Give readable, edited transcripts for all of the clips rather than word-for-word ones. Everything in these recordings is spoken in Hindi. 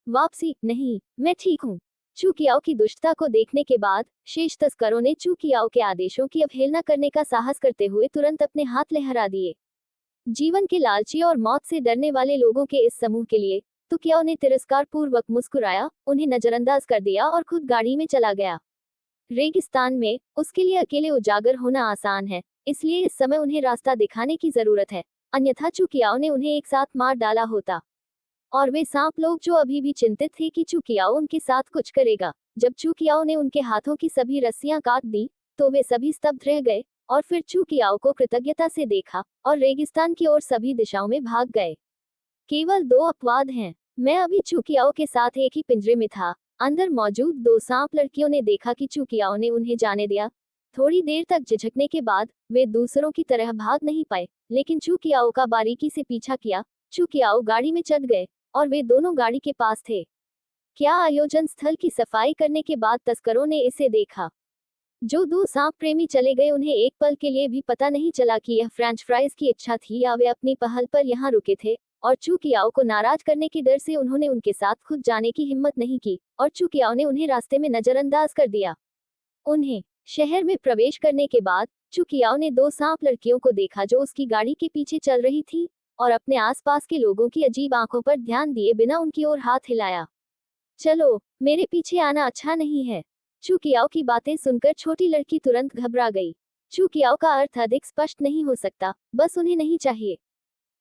वापसी नहीं, मैं ठीक हूँ। चू कियाओ की दुष्टता को देखने के बाद शेष तस्करों ने चू कियाओ के आदेशों की अवहेलना करने का साहस करते हुए तुरंत अपने हाथ लहरा दिए। जीवन के लालची और मौत से डरने वाले लोगों के इस समूह के लिए तो कियाओ ने तिरस्कार पूर्वक मुस्कुराया, उन्हें नजरअंदाज कर दिया और खुद गाड़ी में चला गया। रेगिस्तान में उसके लिए अकेले उजागर होना आसान है, इसलिए इस समय उन्हें रास्ता दिखाने की जरूरत है, अन्यथा चू कियाओ ने उन्हें एक साथ मार डाला होता। और वे सांप लोग जो अभी भी चिंतित थे कि चू कियाओ उनके साथ कुछ करेगा, जब चू कियाओ ने उनके हाथों की सभी रस्सियां काट दी तो वे सभी स्तब्ध रह गए और फिर चू कियाओ को कृतज्ञता से देखा और रेगिस्तान की ओर सभी दिशाओं में भाग गए। केवल दो अपवाद हैं। मैं अभी चू कियाओ के साथ एक ही पिंजरे में था। अंदर मौजूद दो सांप लड़कियों ने देखा कि चू कियाओ ने उन्हें जाने दिया। थोड़ी देर तक झिझकने के बाद वे दूसरों की तरह भाग नहीं पाए, लेकिन चू कियाओ का बारीकी से पीछा किया। चू कियाओ गाड़ी में चढ़ गए और वे दोनों गाड़ी के पास थे। क्या आयोजन स्थल की सफाई करने के बाद तस्करों ने इसे देखा। जो दो सांप प्रेमी चले गए उन्हें एक पल के लिए भी पता नहीं चला कि यह फ्रेंच फ्राइज की इच्छा थी या वे अपनी पहल पर यहाँ रुके थे, और चू कियाओ को नाराज करने के डर से उन्होंने उनके साथ खुद जाने की हिम्मत नहीं की और चू कियाओ ने उन्हें रास्ते में नजरअंदाज कर दिया। उन्हें शहर में प्रवेश करने के बाद चू कियाओ ने दो सांप लड़कियों को देखा जो उसकी गाड़ी के पीछे चल रही थी, और अपने आसपास के लोगों की अजीब आंखों पर ध्यान दिए बिना उनकी ओर हाथ हिलाया। चलो, मेरे पीछे आना अच्छा नहीं है। चू कियाओ की बातें सुनकर छोटी लड़की तुरंत घबरा गई। चू कियाओ का अर्थ अधिक स्पष्ट नहीं हो सकता, बस उन्हें नहीं चाहिए।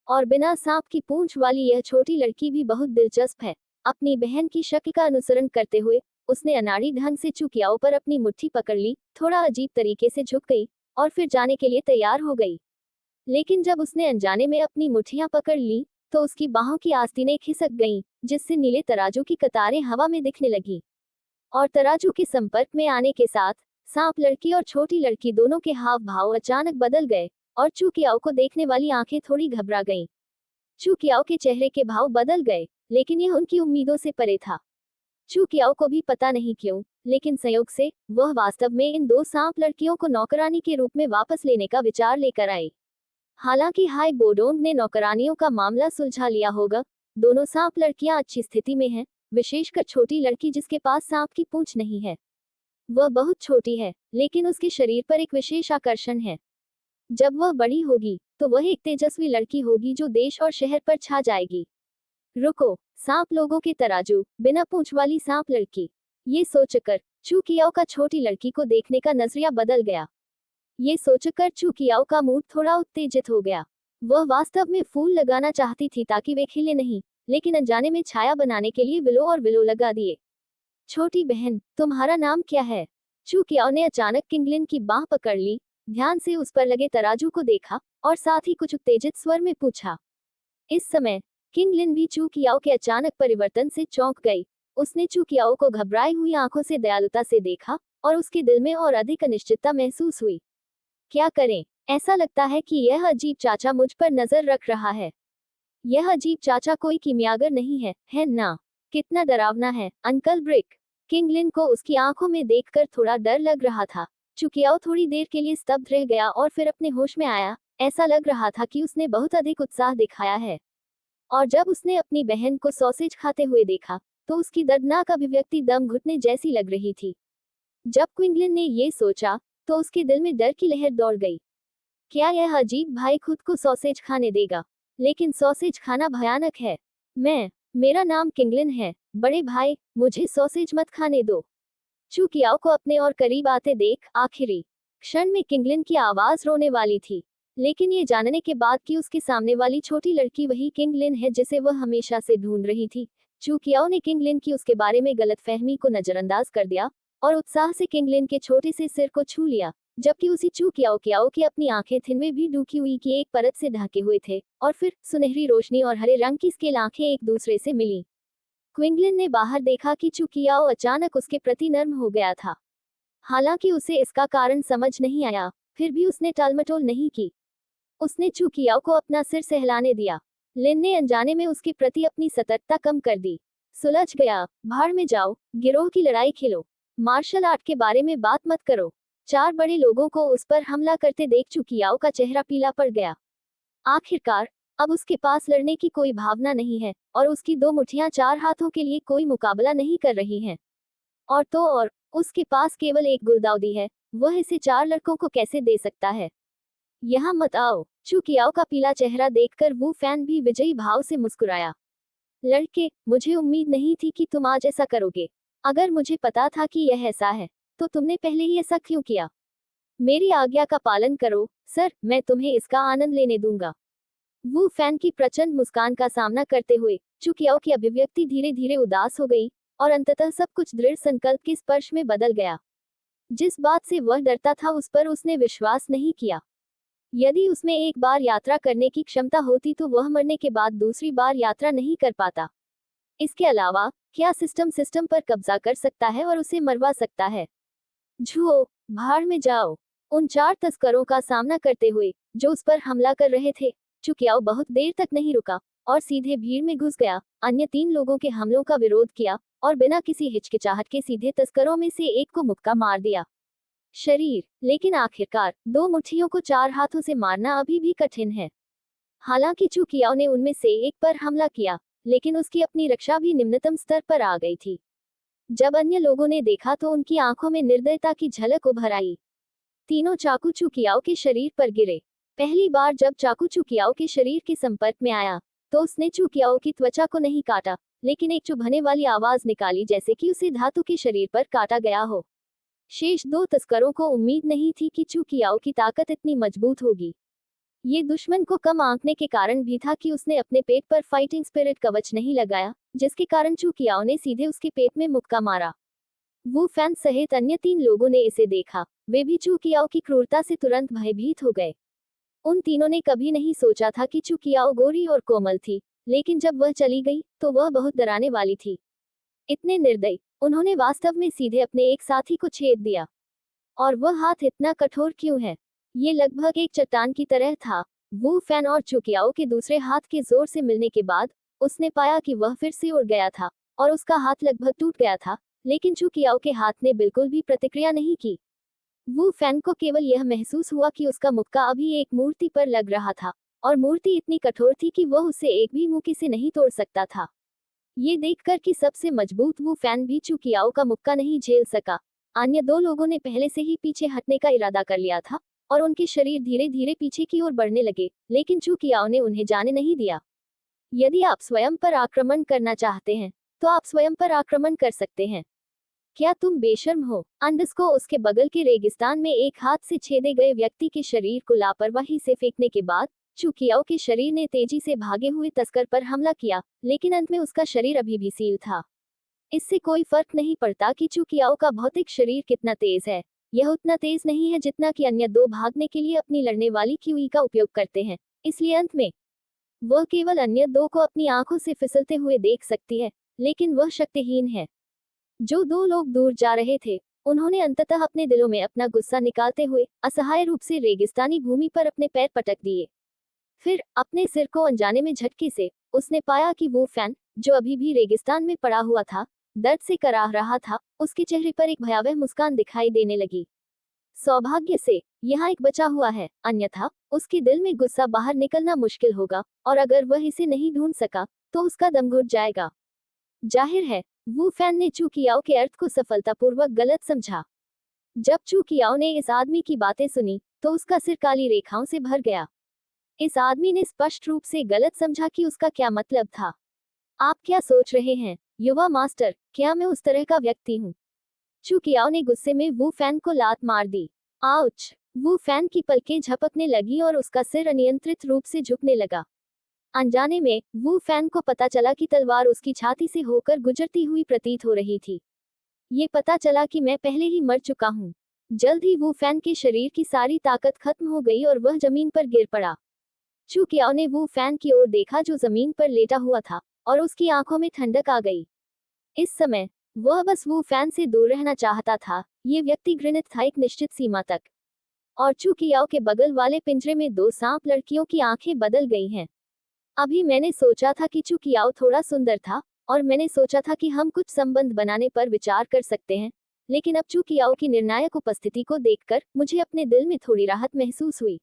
और बिना सांप की पूंछ वाली यह छोटी लड़की भी बहुत दिलचस्प है। अपनी बहन की शक्ल का अनुसरण करते हुए उसने अनाड़ी ढंग से चू कियाओ पर अपनी मुट्ठी पकड़ ली, थोड़ा अजीब तरीके से झुक गई और फिर जाने के लिए तैयार हो गई। लेकिन जब उसने अनजाने में अपनी मुट्ठियां पकड़ ली तो उसकी बाहों की आस्तीनें खिसक गईं, जिससे नीले तराजू की कतारें हवा में दिखने लगी। और तराजू के संपर्क में आने के साथ सांप लड़की और छोटी लड़की दोनों के हाव भाव अचानक बदल गए और चू कियाओ को देखने वाली आंखें थोड़ी घबरा गईं। चू कियाओ के चेहरे के भाव बदल गए, लेकिन यह उनकी उम्मीदों से परे था। चू कियाओ को भी पता नहीं क्यों, लेकिन संयोग से वह वास्तव में इन दो सांप लड़कियों को नौकरानी के रूप में वापस लेने का विचार लेकर आई। हालांकि हाई बोडोंग ने नौकरानियों का मामला सुलझा लिया होगा। दोनों सांप लड़कियां अच्छी स्थिति में हैं, विशेषकर छोटी लड़की जिसके पास सांप की पूंछ नहीं है। वह बहुत छोटी है, लेकिन उसके शरीर पर एक विशेष आकर्षण है। जब वह बड़ी होगी तो वह एक तेजस्वी लड़की होगी जो देश और शहर पर छा जाएगी। रुको, सांप लोगों के तराजू, बिना पूंछ वाली सांप लड़की। ये सोचकर चू कियाओ का छोटी लड़की को देखने का नजरिया बदल गया। ये सोचकर चू कियाओ का मूड थोड़ा उत्तेजित हो गया। वह वास्तव में फूल लगाना चाहती थी ताकि वे खिले नहीं, लेकिन अनजाने में छाया बनाने के लिए विलो और विलो लगा दिए। छोटी बहन, तुम्हारा नाम क्या है? चू कियाओ ने अचानक किंगलिन की बाह पकड़ ली, ध्यान से उस पर लगे तराजू को देखा और साथ ही कुछ उत्तेजित स्वर में पूछा। इस समय किंगलिन भी चू कियाओ के अचानक परिवर्तन से चौंक गई। उसने चू कियाओ को घबराई हुई आंखों से दयालुता से देखा और उसके दिल में और अधिक अनिश्चितता महसूस हुई। क्या करें? ऐसा लगता है कि यह अजीब चाचा मुझ पर नजर रख रहा है। यह अजीब चाचा कोई किमियागर नहीं है ना? कितना डरावना है, अंकल ब्रिक। किंगलिन को उसकी आंखों में देखकर थोड़ा डर लग रहा था। चू कियाओ थोड़ी देर के लिए स्तब्ध रह गया और फिर अपने होश में आया। ऐसा लग रहा था कि उसने बहुत अधिक उत्साह दिखाया है। और जब उसने अपनी बहन को सॉसेज खाते हुए देखा तो उसकी दर्दनाक अभिव्यक्ति दम घुटने जैसी लग रही थी। जब क्विंगलिन ने ये सोचा तो उसके दिल में डर की लहर दौड़ गई। क्या यह अजीब भाई खुद को सॉसेज खाने देगा? लेकिन सॉसेज खाना भयानक है। मेरा नाम किंगलिन है, बड़े भाई, मुझे सॉसेज मत खाने दो। चू कियाओ को अपने और करीब आते देख आखिरी क्षण में किंगलिन की आवाज रोने वाली थी, लेकिन ये जानने के बाद कि उसके सामने वाली छोटी लड़की वही किंगलिन है जिसे वह हमेशा से ढूंढ रही थी, चू कियाओ ने किंगलिन की उसके बारे में गलतफहमी को नजरअंदाज कर दिया और उत्साह से किंगलिन के छोटे से सिर को छू लिया, जबकि उसी चू कियाओ की अपनी आंखें थिनवे भी डूबी हुई की एक परत से ढके हुए थे, और फिर सुनहरी रोशनी और हरे रंग की स्केल आंखें एक दूसरे से मिली। क्विंगलिन ने बाहर देखा कि चू कियाओ अचानक उसके प्रति नर्म हो गया था। हालांकि उसे इसका कारण समझ नहीं आया, फिर भी उसने टालमटोल नहीं की। उसने चू कियाओ को अपना सिर सहलाने दिया। लिन ने अनजाने में उसके प्रति अपनी सतर्कता कम कर दी। सुलझ गया, भाड़ में जाओ, गिरोह की लड़ाई खेलो, मार्शल आर्ट के बारे में बात मत करो। चार बड़े लोगों को उस पर हमला करते देख चू कियाओ का चेहरा पीला पड़ गया। आखिरकार अब उसके पास लड़ने की कोई भावना नहीं है और उसकी दो मुट्ठियां चार हाथों के लिए कोई मुकाबला नहीं कर रही हैं। और तो और उसके पास केवल एक गुलदाउदी है, वह इसे चार लड़कों को कैसे दे सकता है। यहाँ मत आओ। चू कियाओ का पीला चेहरा देखकर वू फैन भी विजयी भाव से मुस्कुराया। लड़के, मुझे उम्मीद नहीं थी कि तुम आज ऐसा करोगे। अगर मुझे पता था कि यह ऐसा है, तो तुमने पहले ही ऐसा क्यों किया। मेरी आज्ञा का पालन करो सर, मैं तुम्हें इसका आनंद लेने दूंगा। वू फैन की प्रचंड मुस्कान का सामना करते हुए चू कियाओ की अभिव्यक्ति धीरे धीरे उदास हो गई और अंततः सब कुछ दृढ़ संकल्प के स्पर्श में बदल गया। जिस बात से वह डरता था उस पर उसने विश्वास नहीं किया। यदि उसमें एक बार यात्रा करने की क्षमता होती तो वह मरने के बाद दूसरी बार यात्रा नहीं कर पाता। इसके अलावा क्या सिस्टम पर कब्जा कर सकता है और उसे मरवा सकता है। झुओ, भाड़ में जाओ। उन चार तस्करों का सामना करते हुए जो उस पर हमला कर रहे थे, चू कियाओ बहुत देर तक नहीं रुका और सीधे भीड़ में घुस गया। अन्य तीन लोगों के हमलों का विरोध किया और बिना किसी हिचकिचाहट के सीधे तस्करों में से एक को मुक्का मार दिया। शरीर, लेकिन आखिरकार दो मुट्ठियों को चार हाथों से मारना अभी भी कठिन है। हालांकि चू कियाओ ने उनमें से एक पर हमला किया, लेकिन उसकी अपनी रक्षा भी निम्नतम स्तर पर आ गई थी। जब अन्य लोगों ने देखा तो उनकी आंखों में निर्दयता की झलक उभर आई। तीनों चाकू चू कियाओ के शरीर पर गिरे। पहली बार जब चाकू चू कियाओ के शरीर के संपर्क में आया तो उसने चू कियाओ की त्वचा को नहीं काटा, लेकिन एक चुभने वाली आवाज निकाली जैसे कि उसे धातु के शरीर पर काटा गया हो। शेष दो तस्करों को उम्मीद नहीं थी कि चू कियाओ की ताकत इतनी मजबूत होगी। ये दुश्मन को कम आंकने के कारण भी था कि उसने अपने पेट पर फाइटिंग स्पिरिट कवच नहीं लगाया, जिसके कारण चू कियाओ ने सीधे उसके पेट में मुक्का मारा। वू फैन सहित अन्य तीन लोगों ने इसे देखा। वे भी चू कियाओ की क्रूरता से तुरंत भयभीत हो गए। उन तीनों ने कभी नहीं सोचा था कि चू कियाओ गोरी और कोमल थी, लेकिन जब वह चली गई तो वह बहुत डराने वाली थी। इतने निर्दयी, उन्होंने वास्तव में सीधे अपने एक साथी को छेद दिया। और वह हाथ इतना कठोर क्यों है। ये लगभग एक चट्टान की तरह था। वू फैन और चू कियाओ के दूसरे हाथ के जोर से मिलने के बाद उसने पाया कि वह फिर से उड़ गया था और उसका हाथ लगभग टूट गया था, लेकिन चू कियाओ के हाथ ने बिल्कुल भी प्रतिक्रिया नहीं की। वू फैन को केवल यह महसूस हुआ कि उसका मुक्का अभी एक मूर्ति पर लग रहा था और मूर्ति इतनी कठोर थी कि वह उसे एक भी मुक्के से नहीं तोड़ सकता था। ये देखकर कि सबसे मजबूत वू फैन भी चू कियाओ का मुक्का नहीं झेल सका, अन्य दो लोगों ने पहले से ही पीछे हटने का इरादा कर लिया था और उनके शरीर धीरे धीरे पीछे की ओर बढ़ने लगे, लेकिन चू कियाओ ने उन्हें जाने नहीं दिया। यदि आप स्वयं पर आक्रमण करना चाहते हैं तो आप स्वयं पर आक्रमण कर सकते हैं। क्या तुम बेशर्म हो। अंडस को उसके बगल के रेगिस्तान में एक हाथ से छेदे गए व्यक्ति के शरीर को लापरवाही से फेंकने के बाद चू कियाओ के शरीर ने तेजी से भागे हुए तस्कर पर हमला किया, लेकिन अंत में उसका शरीर अभी भी सील था। इससे कोई फर्क नहीं पड़ता कि चू कियाओ का भौतिक शरीर कितना तेज है, यह उतना तेज नहीं है जितना कि अन्य दो भागने के लिए अपनी लड़ने वाली क्यूई का उपयोग करते हैं। इसलिए अंत में वह केवल अन्य दो को अपनी आंखों से फिसलते हुए देख सकती है, लेकिन वह शक्तिहीन है। जो दो लोग दूर जा रहे थे, उन्होंने अंततः अपने दिलों में अपना गुस्सा निकालते हुए असहाय रूप से रेगिस्तानी भूमि पर अपने पैर पटक दिए। फिर अपने सिर को अनजाने में झटके से उसने पाया कि वो फैन, जो अभी भी रेगिस्तान में पड़ा हुआ था, दर्द से कराह रहा था। उसके चेहरे पर एक भयावह मुस्कान दिखाई देने लगी। सौभाग्य से यहाँ एक बचा हुआ है, अन्यथा उसके दिल में गुस्सा बाहर निकलना मुश्किल होगा और अगर वह इसे नहीं ढूंढ सका तो उसका दम घुट जाएगा। जाहिर है वू फैन ने चू कियाओ के अर्थ को सफलतापूर्वक गलत समझा। जब चू कियाओ ने इस आदमी की बातें सुनी तो उसका सिर काली रेखाओं से भर गया। इस आदमी ने स्पष्ट रूप से गलत समझा कि उसका क्या मतलब था। आप क्या सोच रहे हैं युवा मास्टर, क्या मैं उस तरह का व्यक्ति हूँ। चू कियाओ ने गुस्से में वू फैन को लात मार दी। आउच। वू फैन की पलकें झपकने लगी और उसका सिर अनियंत्रित रूप से झुकने लगा। अनजाने में वू फैन को पता चला कि तलवार उसकी छाती से होकर गुजरती हुई प्रतीत हो रही थी। ये पता चला कि मैं पहले ही मर चुका हूँ। जल्द ही वू फैन के शरीर की सारी ताकत खत्म हो गई और वह जमीन पर गिर पड़ा। चू कियाओ ने वू फैन की ओर देखा जो जमीन पर लेटा हुआ था और उसकी आंखों में ठंडक आ गई। इस समय वह बस वू फैन से दूर रहना चाहता था। ये व्यक्ति घृणित था एक निश्चित सीमा तक। और चू कियाओ के बगल वाले पिंजरे में दो सांप लड़कियों की आंखें बदल गई हैं। अभी मैंने सोचा था कि चू कियाओ थोड़ा सुंदर था और मैंने सोचा था कि हम कुछ संबंध बनाने पर विचार कर सकते हैं, लेकिन अब चू कियाओ की निर्णायक उपस्थिति को देखकर मुझे अपने दिल में थोड़ी राहत महसूस हुई।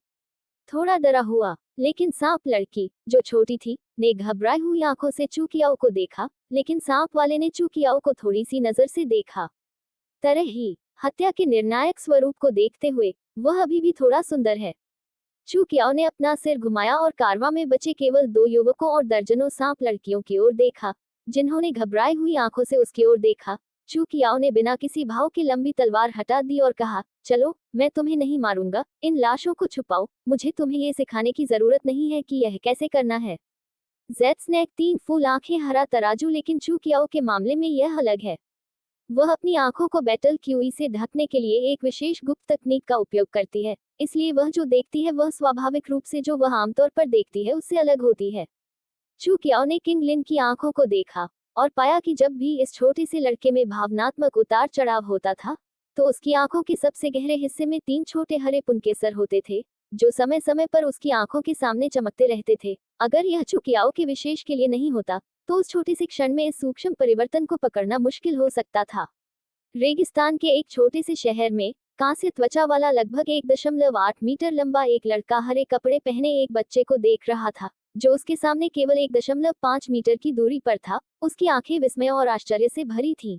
थोड़ा डरा हुआ, लेकिन सांप लड़की, जो छोटी थी, ने घबराई हुई आंखों से चूकियाओ को देखा, लेकिन सांप वाले ने चूकियाओ को थोड़ी सी नजर से देखा। तरह ही हत्या के निर्णायक स्वरूप को देखते हुए वह अभी भी थोड़ा सुंदर है। चूकियाओ ने अपना सिर घुमाया और कारवां में बचे केवल 2 युवकों और दर्जनों सांप लड़कियों की ओर देखा, जिन्होंने घबराई हुई आंखों से उसकी ओर देखा। चूकियाओ ने बिना किसी भाव के लंबी तलवार हटा दी और कहा, चलो, मैं तुम्हें नहीं मारूंगा, इन लाशों को छुपाओ, मुझे तुम्हें ये सिखाने की जरूरत नहीं है कि यह कैसे करना है। जेड स्नैक 3 फूल आंखें हरा तराजू, लेकिन चूकियाओ के मामले में यह अलग है। वह अपनी आंखों को बैटल क्यूई से ढकने के लिए एक विशेष गुप्त तकनीक का उपयोग करती है, इसलिए वह जो देखती है वह स्वाभाविक रूप से जो वह आमतौर पर देखती है उससे अलग होती है। चूकियाओ ने किंग लिन की आंखों को देखा और पाया कि जब भी इस छोटे से लड़के में भावनात्मक उतार चढ़ाव होता था, तो उसकी आंखों के सबसे गहरे हिस्से में 3 छोटे हरे पुनकेसर होते थे, जो समय समय पर उसकी आंखों के सामने चमकते रहते थे। अगर यह चूकियाओ के विशेष के लिए नहीं होता, तो उस छोटे से क्षण में इस सूक्ष्म परिवर्तन को पकड़ना मुश्किल हो सकता था। रेगिस्तान के एक छोटे से शहर में कांस्य त्वचा वाला लगभग 1.8 मीटर लंबा एक लड़का हरे कपड़े पहने एक बच्चे को देख रहा था, जो उसके सामने केवल 1.5 मीटर की दूरी पर था। उसकी आंखें विस्मय और आश्चर्य से भरी थीं।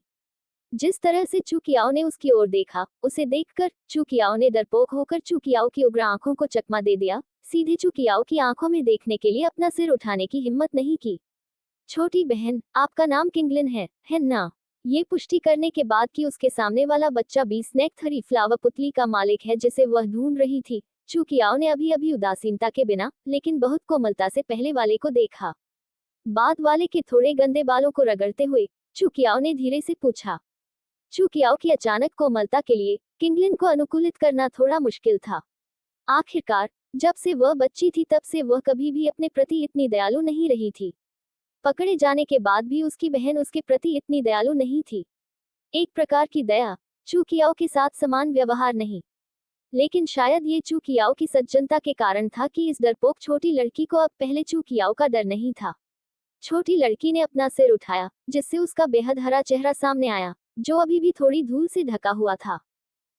जिस तरह से चूकियाओ ने उसकी ओर देखा, उसे देखकर चूकियाओ ने डरपोक होकर चूकियाओ की उग्र आंखों को चकमा दे दिया, सीधे चूकियाओ की आंखों में देखने के लिए अपना सिर उठाने की हिम्मत नहीं की। छोटी बहन, आपका नाम किंगलिन है ना? ये पुष्टि करने के बाद कि उसके सामने वाला बच्चा बी स्नैक 3 फ्लावर पुतली का मालिक है जिसे वह ढूंढ रही थी, चूकियाओ ने अभी अभी उदासीनता के बिना, लेकिन बहुत कोमलता से पहले वाले को देखा। बाद वाले के थोड़े गंदे बालों को रगड़ते हुए चूकियाओ ने धीरे से पूछा। चूकियाओ की अचानक कोमलता के लिए किंगलिन को अनुकूलित करना थोड़ा मुश्किल था। आखिरकार, जब से वह बच्ची थी तब से वह कभी भी अपने प्रति इतनी दयालु नहीं रही थी। पकड़े जाने के बाद भी उसकी बहन उसके प्रति इतनी दयालु नहीं थी। एक प्रकार की दया, चूकियाओ के साथ समान व्यवहार नहीं। लेकिन शायद ये चूकियाओ की सज्जनता के कारण था कि इस डरपोक छोटी लड़की को अब पहले चूकियाओ का डर नहीं था। छोटी लड़की ने अपना सिर उठाया, जिससे उसका बेहद हरा चेहरा सामने आया, जो अभी भी थोड़ी धूल से ढका हुआ था।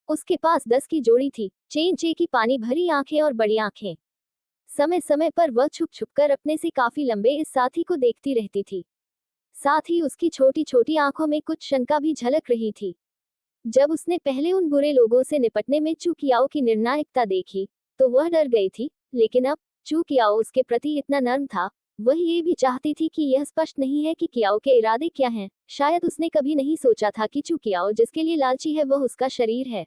उसके पास 10 की जोड़ी थी, चेन की पानी भरी आंखें और बड़ी आंखें। समय समय पर वह छुप छुप कर अपने से काफी लंबे इस साथी को देखती रहती थी। साथ ही उसकी छोटी छोटी आंखों में कुछ शंका भी झलक रही थी। जब उसने पहले उन बुरे लोगों से निपटने में चूकियाओ की निर्णायकता देखी, तो वह डर गई थी, लेकिन अब चूकियाओ उसके प्रति इतना नर्म था। वह ये भी चाहती थी कि यह स्पष्ट नहीं है कि कियाओ के इरादे क्या हैं। शायद उसने कभी नहीं सोचा था कि चूकियाओ जिसके लिए लालची है वह उसका शरीर है।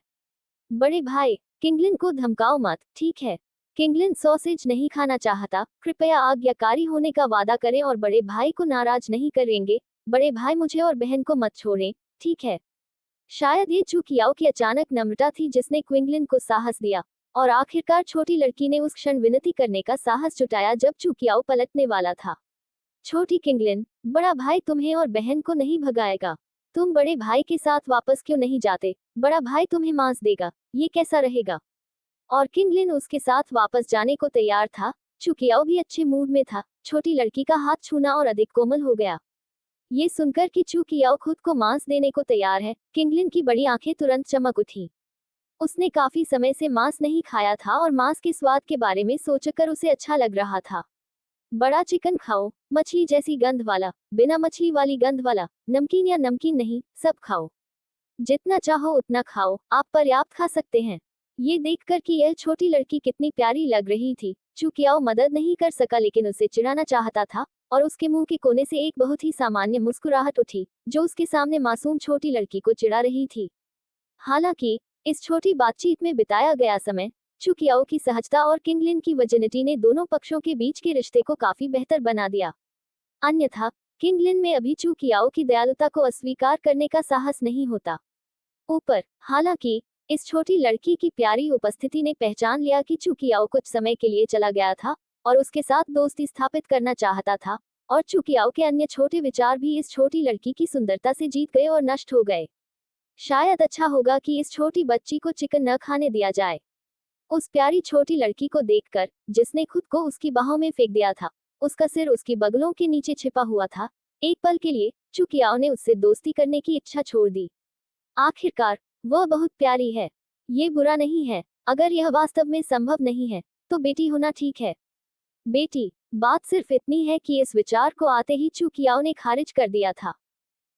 बड़े भाई, किंगलिन को धमकाओ मत, ठीक है? किंगलिन सॉसेज नहीं खाना चाहता, कृपया आज्ञाकारी होने का वादा करें और बड़े भाई को नाराज नहीं करेंगे। बड़े भाई, मुझे और बहन को मत छोड़ें, ठीक है? शायद ये चूकियाओ की अचानक नम्रता थी जिसने क्विंगलिन को साहस दिया, और आखिरकार छोटी लड़की ने उस क्षण विनती करने का साहस जुटाया जब चूकियाओ पलटने वाला था। छोटी किंगलिन, बड़ा भाई तुम्हें और बहन को नहीं भगाएगा। तुम बड़े भाई के साथ वापस क्यों नहीं जाते? बड़ा भाई तुम्हें मांस देगा, ये कैसा रहेगा? और किंगलिन उसके साथ वापस जाने को तैयार था। चूकियाओ भी अच्छे मूड में था। छोटी लड़की का हाथ छूना और अधिक कोमल हो गया। ये सुनकर कि चूकियाओ खुद को मांस देने को तैयार है, किंगलिन की बड़ी आंखें तुरंत चमक उठी। उसने काफी समय से मांस नहीं खाया था और मांस के स्वाद के बारे में सोचकर उसे अच्छा लग रहा था। बड़ा चिकन खाओ, मछली जैसी गंध वाला, बिना मछली वाली गंध वाला, नमकीन या नमकीन नहीं, सब खाओ। जितना चाहो उतना खाओ, आप पर्याप्त खा सकते हैं। ये देखकर कि यह छोटी लड़की कितनी प्यारी लग रही थी, चूकियाओ मदद नहीं कर सका, लेकिन उसे चिढ़ाना चाहता था, और उसके मुंह के कोने से एक बहुत ही सामान्य मुस्कुराहट उठी, जो उसके सामने मासूम छोटी लड़की को चिढ़ा रही थी। हालांकि इस छोटी बातचीत में बिताया गया समय, चूकियाओ की सहजता और किंगलिन की वजनिटी ने दोनों पक्षों के बीच के रिश्ते को काफी बेहतर बना दिया। अन्यथा किंगलिन में अभी चूकियाओ की दयालुता को अस्वीकार करने का साहस नहीं होता। ऊपर, हालांकि इस छोटी लड़की की प्यारी उपस्थिति ने पहचान लिया कि चूकियाओ कुछ समय के लिए चला गया था और उसके साथ दोस्ती स्थापित करना चाहता था, और चूकियाओ के अन्य छोटे विचार भी इस छोटी लड़की की सुंदरता से जीत गए और नष्ट हो गए। शायद अच्छा होगा कि इस छोटी बच्ची को चिकन न खाने दिया जाए। उस प्यारी छोटी लड़की को देखकर, जिसने खुद को उसकी बाहों में फेंक दिया था, उसका सिर उसकी बगलों के नीचे छिपा हुआ था, एक पल के लिए चूकियाओ ने उससे दोस्ती करने की इच्छा छोड़ दी। आखिरकार वह बहुत प्यारी है। ये बुरा नहीं है। अगर यह वास्तव में संभव नहीं है, तो बेटी होना ठीक है। बेटी, बात सिर्फ इतनी है कि इस विचार को आते ही चू कियाओ ने खारिज कर दिया था।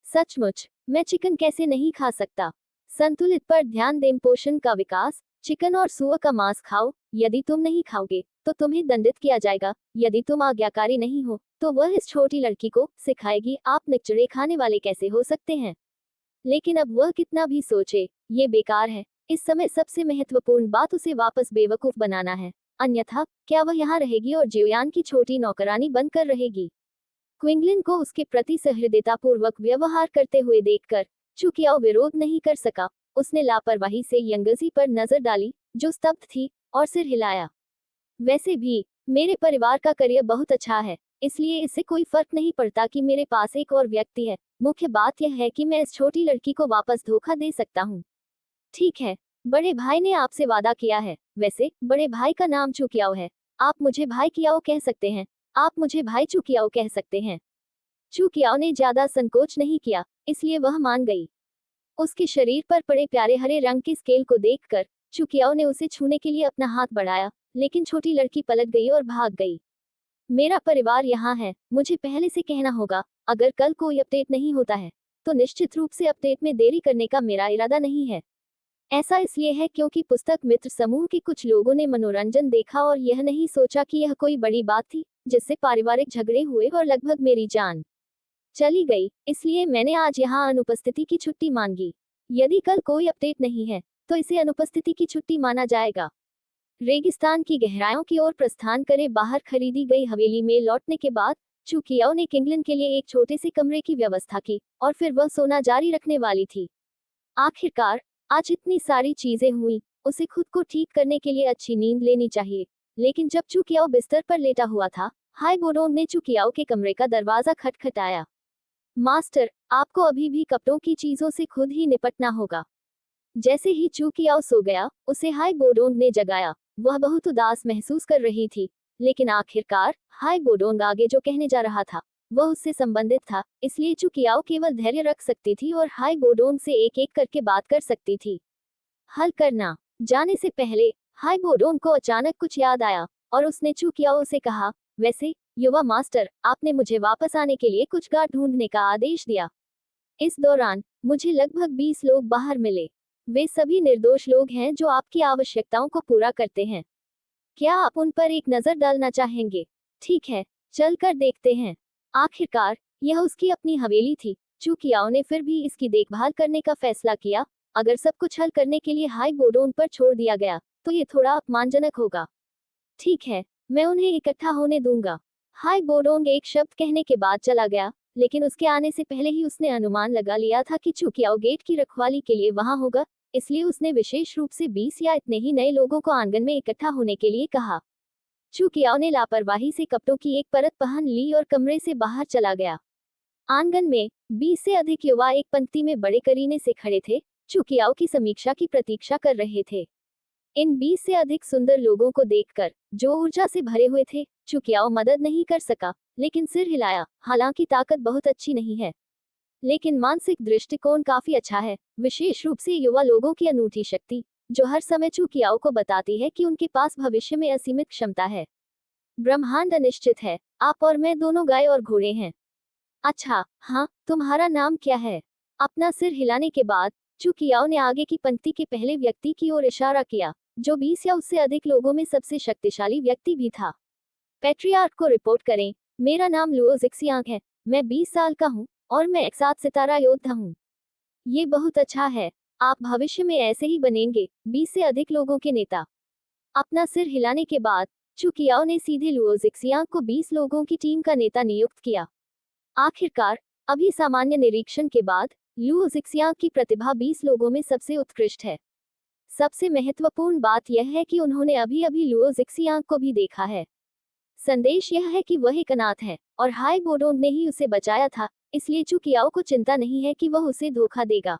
सचमुच, मैं चिकन कैसे नहीं खा सकता। संतुलित पर ध्यान दें। पोषण का विकास। चिकन और सुअर का मांस खाओ। यदि तुम नहीं खाओगे तो तुम्हें दंडित किया जाएगा। यदि तुम आज्ञाकारी नहीं हो तो वह इस छोटी लड़की को सिखाएगी आप निचड़े खाने वाले कैसे हो सकते हैं। लेकिन अब वह कितना भी सोचे, ये बेकार है। इस समय सबसे महत्वपूर्ण बात उसे वापस बेवकूफ बनाना है। अन्यथा क्या वह यहाँ रहेगी और जियोयान की छोटी नौकरानी बनकर रहेगी। क्विंगलिन को उसके प्रति सहृदयतापूर्वक व्यवहार करते हुए देखकर चू कियाओ विरोध नहीं कर सका। उसने लापरवाही से यंगजी पर नजर डाली, जो स्तब्ध थी, और सिर हिलाया। वैसे भी मेरे परिवार का करियर बहुत अच्छा है, इसलिए इससे कोई फर्क नहीं पड़ता कि मेरे पास एक और व्यक्ति है। मुख्य बात यह है कि मैं इस छोटी लड़की को वापस धोखा दे सकता हूँ। ठीक है, बड़े भाई ने आपसे वादा किया है। वैसे बड़े भाई का नाम चू कियाओ है। आप मुझे भाई कियाओ कह सकते हैं। आप मुझे भाई चू कियाओ कह सकते हैं। चू कियाओ ने ज्यादा संकोच नहीं किया, इसलिए वह मान गई। उसके शरीर पर पड़े प्यारे हरे रंग के स्केल को देखकर चू कियाओ ने उसे छूने के लिए अपना हाथ बढ़ाया, लेकिन छोटी लड़की पलट गई और भाग गई। मेरा परिवार यहाँ है, मुझे पहले से कहना होगा। अगर कल कोई अपडेट नहीं होता है तो निश्चित रूप से अपडेट में देरी करने का मेरा इरादा नहीं है। ऐसा इसलिए है क्योंकि पुस्तक मित्र समूह के कुछ लोगों ने मनोरंजन देखा और यह नहीं सोचा कि यह कोई बड़ी बात थी, जिससे पारिवारिक झगड़े हुए और लगभग मेरी जान चली गई। इसलिए मैंने आज यहाँ अनुपस्थिति की छुट्टी मांगी। यदि कल कोई अपडेट नहीं है तो इसे अनुपस्थिति की छुट्टी माना जाएगा। रेगिस्तान की गहराइयों की ओर प्रस्थान करे बाहर खरीदी गई हवेली में लौटने के बाद चू कियाओ ने किंगलिन के लिए एक छोटे से कमरे की व्यवस्था की और फिर वह सोना जारी रखने वाली थी। आखिरकार आज इतनी सारी चीजें हुई, उसे खुद को ठीक करने के लिए अच्छी नींद लेनी चाहिए। लेकिन जब चू कियाओ बिस्तर पर लेटा हुआ था, हाई बोडोंग ने चू कियाओ के कमरे का दरवाजा खटखटाया। मास्टर, आपको अभी भी कपड़ों की चीजों से खुद ही निपटना होगा। जैसे ही चू कियाओ सो गया, उसे हाई बोडोंग ने जगाया। वह बहुत उदास महसूस कर रही थी, लेकिन आखिरकार हाई बोडोंग आगे जो कहने जा रहा था वह उससे संबंधित था, इसलिए चू कियाओ केवल धैर्य रख सकती थी और हाई बोडोंग से एक एक करके बात कर सकती थी। हल करना। जाने से पहले हाई बोडोंग को अचानक कुछ याद आया और उसने चू कियाओ से कहा, वैसे युवा मास्टर, आपने मुझे वापस आने के लिए कुछ गार्ड ढूंढने का आदेश दिया। इस दौरान मुझे लगभग 20 लोग बाहर मिले। वे सभी निर्दोष लोग हैं जो आपकी आवश्यकताओं को पूरा करते हैं। क्या आप उन पर एक नजर डालना चाहेंगे? ठीक है, चल कर देखते हैं। आखिरकार यह उसकी अपनी हवेली थी। चू कियाओ ने फिर भी इसकी देखभाल करने का फैसला किया। अगर सब कुछ हल करने के लिए हाई बोडोंग पर छोड़ दिया गया तो ये थोड़ा अपमानजनक होगा। ठीक है, मैं उन्हें इकट्ठा होने दूंगा। हाई बोडोंग एक शब्द कहने के बाद चला गया, लेकिन उसके आने से पहले ही उसने अनुमान लगा लिया था कि चू कियाओ गेट की रखवाली के लिए वहां होगा, इसलिए उसने विशेष रूप से 20 या इतने ही नए लोगों को आंगन में इकट्ठा होने के लिए कहा। चू कियाओ ने लापरवाही से कपड़ों की एक परत पहन ली और कमरे से बाहर चला गया। आंगन में 20 से अधिक युवा एक पंक्ति में बड़े करीने से खड़े थे, चू कियाओ की समीक्षा की प्रतीक्षा कर रहे थे। इन 20 से अधिक सुंदर लोगों को देखकर, जो ऊर्जा से भरे हुए थे, चू कियाओ मदद नहीं कर सका, लेकिन सिर हिलाया। हालांकि ताकत बहुत अच्छी नहीं है, लेकिन मानसिक दृष्टिकोण काफी अच्छा है, विशेष रूप से युवा लोगों की अनूठी शक्ति, जो हर समय चू कियाओ को बताती है कि उनके पास भविष्य में असीमित क्षमता है। ब्रह्मांड अनिश्चित है। आप और मैं दोनों गाय और घोड़े हैं। अच्छा, हाँ, तुम्हारा नाम क्या है? अपना सिर हिलाने के बाद चू कियाओ ने आगे की पंक्ति के पहले व्यक्ति की ओर इशारा किया, जो 20 या उससे अधिक लोगों में सबसे शक्तिशाली व्यक्ति भी था। पैट्रियार्क को रिपोर्ट करें, मेरा नाम लुओ जिक्सियांग है। मैं 20 साल का हूँ और मैं एक 7 सितारा योद्धा हूँ। ये बहुत अच्छा है। आप भविष्य में ऐसे ही बनेंगे, 20 से अधिक लोगों के नेता। अपना सिर हिलाने के बाद चू कियाओ ने सीधे लुओ जिक्सियांग को 20 लोगों की टीम का नेता नियुक्त किया। आखिरकार अभी सामान्य निरीक्षण के बाद लुओ जिक्सियांग की प्रतिभा 20 लोगों में सबसे उत्कृष्ट है। सबसे महत्वपूर्ण बात यह है कि उन्होंने अभी अभी लुओ जिक्सियांग को भी देखा है। संदेश यह है कि वह एक अनाथ है और हाई बोडोंग ने ही उसे बचाया था, इसलिए चू कियाओ को चिंता नहीं है कि वह उसे धोखा देगा।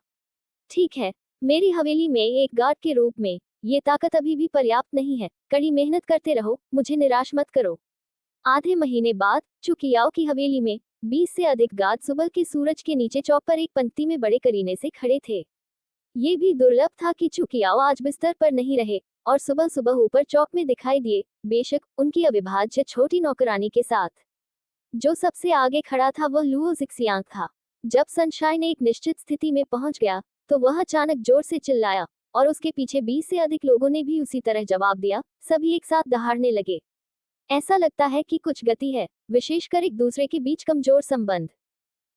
ठीक है, मेरी हवेली में एक गार्ड के रूप में ये ताकत अभी भी पर्याप्त नहीं है। कड़ी मेहनत करते रहो, मुझे निराश मत करो। आधे महीने बाद चू कियाओ की हवेली में 20 से अधिक गार्ड सुबह के सूरज के नीचे चौक पर एक पंक्ति में बड़े करीने से खड़े थे। ये भी दुर्लभ था कि चू कियाओ आज बिस्तर पर नहीं रहे, और सुबह सुबह ऊपर चौक में दिखाई दिए, बेशक उनकी अविभाज्य छोटी नौकरानी के साथ। जो सबसे आगे खड़ा था वह लुओ जिक्सियांग था। जब सनशाइन एक निश्चित स्थिति में पहुंच गया तो वह अचानक जोर से चिल्लाया और उसके पीछे 20 से अधिक लोगों ने भी उसी तरह जवाब दिया। सभी एक साथ दहाड़ने लगे। ऐसा लगता है कि कुछ गति है, विशेषकर एक दूसरे के बीच कमजोर संबंध।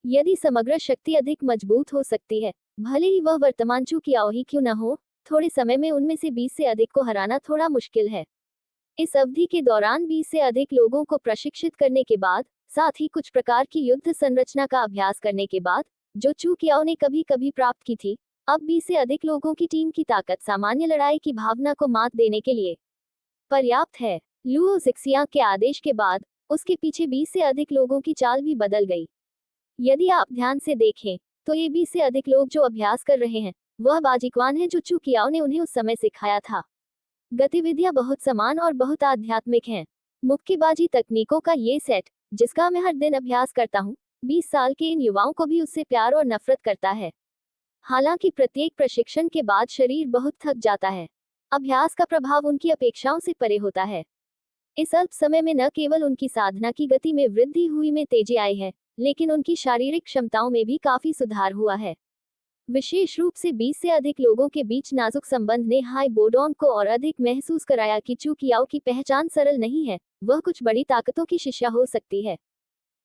यदि समग्र शक्ति अधिक मजबूत हो सकती है, भले ही वह वर्तमान चू कियाओ ही क्यों न हो, थोड़े समय में उनमें से 20 से अधिक को हराना थोड़ा मुश्किल है। इस अवधि के दौरान 20 से अधिक लोगों को प्रशिक्षित करने के बाद, साथ ही कुछ प्रकार की युद्ध संरचना का अभ्यास करने के बाद, जो चू कियाओ ने कभी कभी प्राप्त की थी, अब 20 से अधिक लोगों की टीम की ताकत सामान्य लड़ाई की भावना को मात देने के लिए पर्याप्त है। लुओ जिक्सियांग के आदेश के बाद उसके पीछे 20 से अधिक लोगों की चाल भी बदल गई। यदि आप ध्यान से देखें तो ये 20 से अधिक लोग जो अभ्यास कर रहे हैं वह बाजीकवान है जो चू कियाओ ने उन्हें उस समय सिखाया था। गतिविधियां बहुत समान और बहुत आध्यात्मिक हैं। मुक्केबाजी तकनीकों का ये सेट, जिसका मैं हर दिन अभ्यास करता हूँ, 20 साल के इन युवाओं को भी उससे प्यार और नफरत करता है। हालांकि प्रत्येक प्रशिक्षण के बाद शरीर बहुत थक जाता है, अभ्यास का प्रभाव उनकी अपेक्षाओं से परे होता है। इस अल्प समय में न केवल उनकी साधना की गति में वृद्धि हुई में तेजी आई है, लेकिन उनकी शारीरिक क्षमताओं में भी काफी सुधार हुआ है। विशेष रूप से 20 से अधिक लोगों के बीच नाजुक संबंध ने हाई बोडोंग को और अधिक महसूस कराया कि चू कियाओ की पहचान सरल नहीं है, वह कुछ बड़ी ताकतों की शिष्या हो सकती है।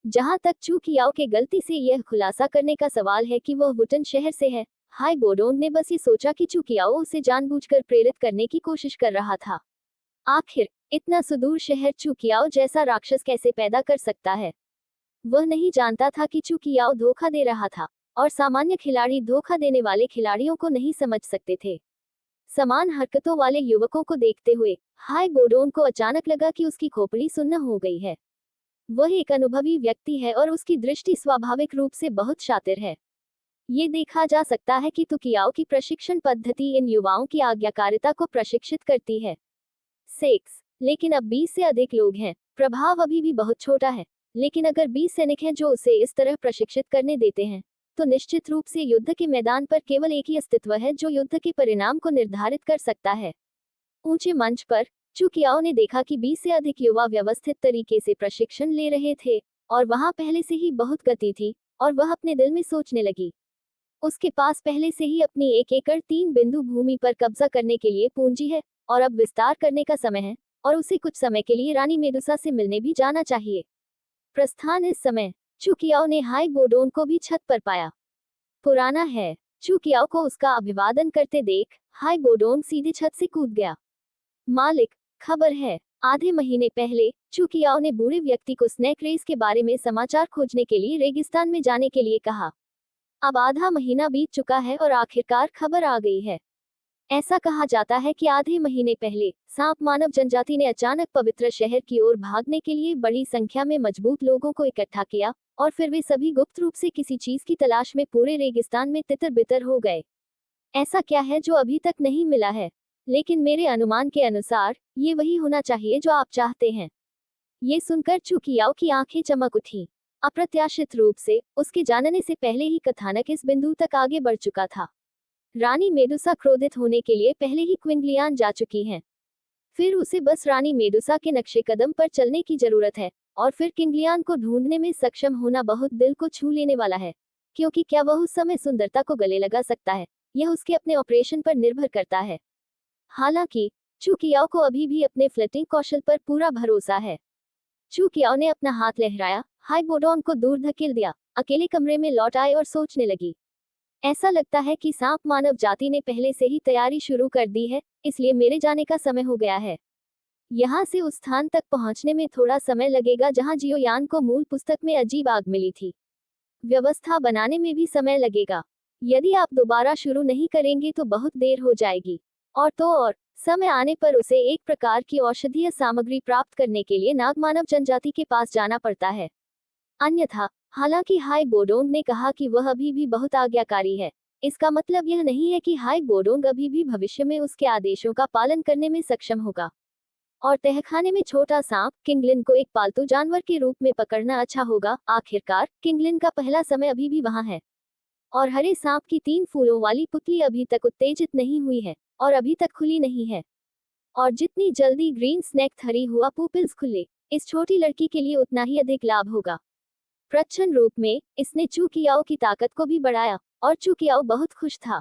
जहां तक चू कियाओ के गलती से यह खुलासा करने का सवाल है कि वह वुटन शहर से है, हाई बोडोंग ने बस ये सोचा कि चू कियाओ उसे जानबूझकर प्रेरित करने की कोशिश कर रहा था। आखिर इतना सुदूर शहर चू कियाओ जैसा राक्षस कैसे पैदा कर सकता है? वह नहीं जानता था कि चू कियाओ धोखा दे रहा था, और सामान्य खिलाड़ी धोखा देने वाले खिलाड़ियों को नहीं समझ सकते थे। समान हरकतों वाले युवकों को देखते हुए हाई बोडोंग को अचानक लगा कि उसकी खोपड़ी सुन्न हो गई है। वह एक अनुभवी व्यक्ति है और उसकी दृष्टि स्वाभाविक रूप से बहुत शातिर है। ये देखा जा सकता है कि तुकियाओ की प्रशिक्षण पद्धति इन युवाओं की आज्ञाकारिता को प्रशिक्षित करती है। 6 लेकिन अब 20 से अधिक लोग हैं, प्रभाव अभी भी बहुत छोटा है, लेकिन अगर 20 सैनिक हैं जो उसे इस तरह प्रशिक्षित करने देते हैं, तो निश्चित रूप से युद्ध के मैदान पर केवल एक ही अस्तित्व है जो युद्ध के परिणाम को निर्धारित कर सकता है। ऊंचे मंच पर चू कियाओ ने देखा कि 20 से अधिक युवा व्यवस्थित तरीके से प्रशिक्षण ले रहे थे, और वहां पहले से ही बहुत गति थी, और वह अपने दिल में सोचने लगी। उसके पास पहले से ही अपनी 1 एकड़ 3 बिंदु भूमि पर कब्जा करने के लिए पूंजी है, और अब विस्तार करने का समय है, और उसे कुछ समय के लिए रानी मेडुसा से मिलने भी जाना चाहिए। प्रस्थान इस समय चू कियाओ ने हाई बोडोंग को भी छत पर पाया। पुराना है। चू कियाओ को उसका अभिवादन करते देख हाई बोडोंग सीधे छत से कूद गया। मालिक, खबर है, आधे महीने पहले चू कियाओ ने बूढ़े व्यक्ति को स्नैक रेस के बारे में समाचार खोजने के लिए रेगिस्तान में जाने के लिए कहा। अब आधा महीना बीत चुका है और आखिरकार खबर आ गई है। ऐसा कहा जाता है कि आधे महीने पहले सांप मानव जनजाति ने अचानक पवित्र शहर की ओर भागने के लिए बड़ी संख्या में मजबूत लोगों को इकट्ठा किया, और फिर वे सभी गुप्त रूप से किसी चीज की तलाश में पूरे रेगिस्तान में तितर बितर हो गए। ऐसा क्या है जो अभी तक नहीं मिला है? लेकिन मेरे अनुमान के अनुसार ये वही होना चाहिए जो आप चाहते हैं। ये सुनकर चू कियाओ की आंखें चमक उठी। अप्रत्याशित रूप से उसके जानने से पहले ही कथानक इस बिंदु तक आगे बढ़ चुका था। रानी मेडुसा क्रोधित होने के लिए पहले ही क्विंगलियान जा चुकी हैं। फिर उसे बस रानी मेडुसा के नक्शे कदम पर चलने की जरूरत है, और फिर किंगलियान को ढूंढने में सक्षम होना बहुत दिल को छू लेने वाला है, क्योंकि क्या वह उस समय सुंदरता को गले लगा सकता है, यह उसके अपने ऑपरेशन पर निर्भर करता है। हालांकि चू कियाओ को अभी भी अपने फ्लर्टिंग कौशल पर पूरा भरोसा है। चू कियाओ ने अपना हाथ लहराया, हाई बोडोंग को दूर धकेल दिया, अकेले कमरे में लौट आए और सोचने लगी। ऐसा लगता है कि सांप मानव जाति ने पहले से ही तैयारी शुरू कर दी है, इसलिए मेरे जाने का समय हो गया है। यहाँ से उस स्थान तक पहुँचने में थोड़ा समय लगेगा जहाँ जियोयान को मूल पुस्तक में अजीब आग मिली थी। व्यवस्था बनाने में भी समय लगेगा। यदि आप दोबारा शुरू नहीं करेंगे तो बहुत देर हो जाएगी, और समय आने पर उसे एक प्रकार की औषधीय सामग्री प्राप्त करने के लिए नागमानव जनजाति के पास जाना पड़ता है। अन्यथा, हालांकि हाई बोडोंग ने कहा कि वह अभी भी बहुत आज्ञाकारी है, इसका मतलब यह नहीं है कि हाई बोडोंग अभी भी भविष्य में उसके आदेशों का पालन करने में सक्षम होगा। और तहखाने में छोटा सांप किंगलिन को एक पालतू जानवर के रूप में पकड़ना अच्छा होगा। आखिरकार किंगलिन का पहला समय अभी भी वहां है, और हरे सांप की 3 फूलों वाली पुतली अभी तक उत्तेजित नहीं हुई है, और अभी तक खुली नहीं है। और जितनी जल्दी ग्रीन स्नैक थरी हुआ पुपिल्स खुले, इस छोटी लड़की के लिए उतना ही अधिक लाभ होगा। प्रच्छन्न रूप में इसने चू कियाओ की ताकत को भी बढ़ाया और चू कियाओ बहुत खुश था।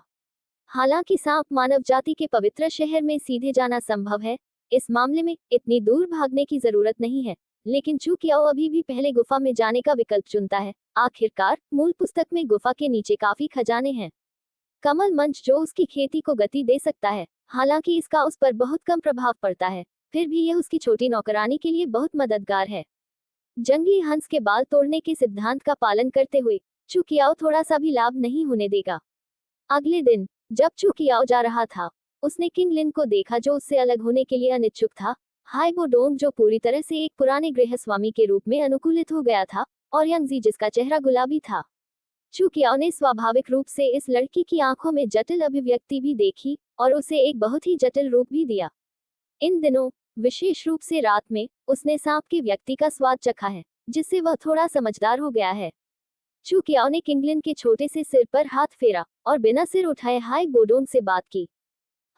हालांकि सांप मानव जाति के पवित्र शहर में सीधे जाना संभव है, इस मामले में इतनी दूर भागने की जरूरत नहीं है, लेकिन चू कियाओ अभी भी पहले गुफा में जाने का विकल्प चुनता है। आखिरकार मूल पुस्तक में गुफा के नीचे काफी खजाने हैं। कमल मंच जो उसकी खेती को गति दे सकता है, हालांकि इसका उस पर बहुत कम प्रभाव पड़ता है, फिर भी यह उसकी छोटी नौकरानी के लिए बहुत मददगार है। जंगली हंस के बाल तोड़ने के सिद्धांत का पालन करते हुए चू कियाओ थोड़ा सा भी लाभ नहीं होने देगा। अगले दिन जब चू कियाओ जा रहा था, उसने किंग लिन को देखा जो उससे अलग होने के लिए अनिच्छुक था। हाई बोडोंग जो पूरी तरह से एक पुराने गृहस्वामी के रूप में अनुकूलित हो गया था, और यंगजी जिसका चेहरा गुलाबी था। चू कियाओ ने स्वाभाविक रूप से इस लड़की की आंखों में जटिल अभिव्यक्ति भी देखी और उसे एक बहुत ही जटिल रूप भी दिया। इन दिनों विशेष रूप से रात में उसने सांप के व्यक्ति का स्वाद चखा है, जिससे वह थोड़ा समझदार हो गया है। चू कियाओ ने किंगलिन के छोटे से सिर पर हाथ फेरा और बिना सिर उठाए हाई बोडोंग से बात की।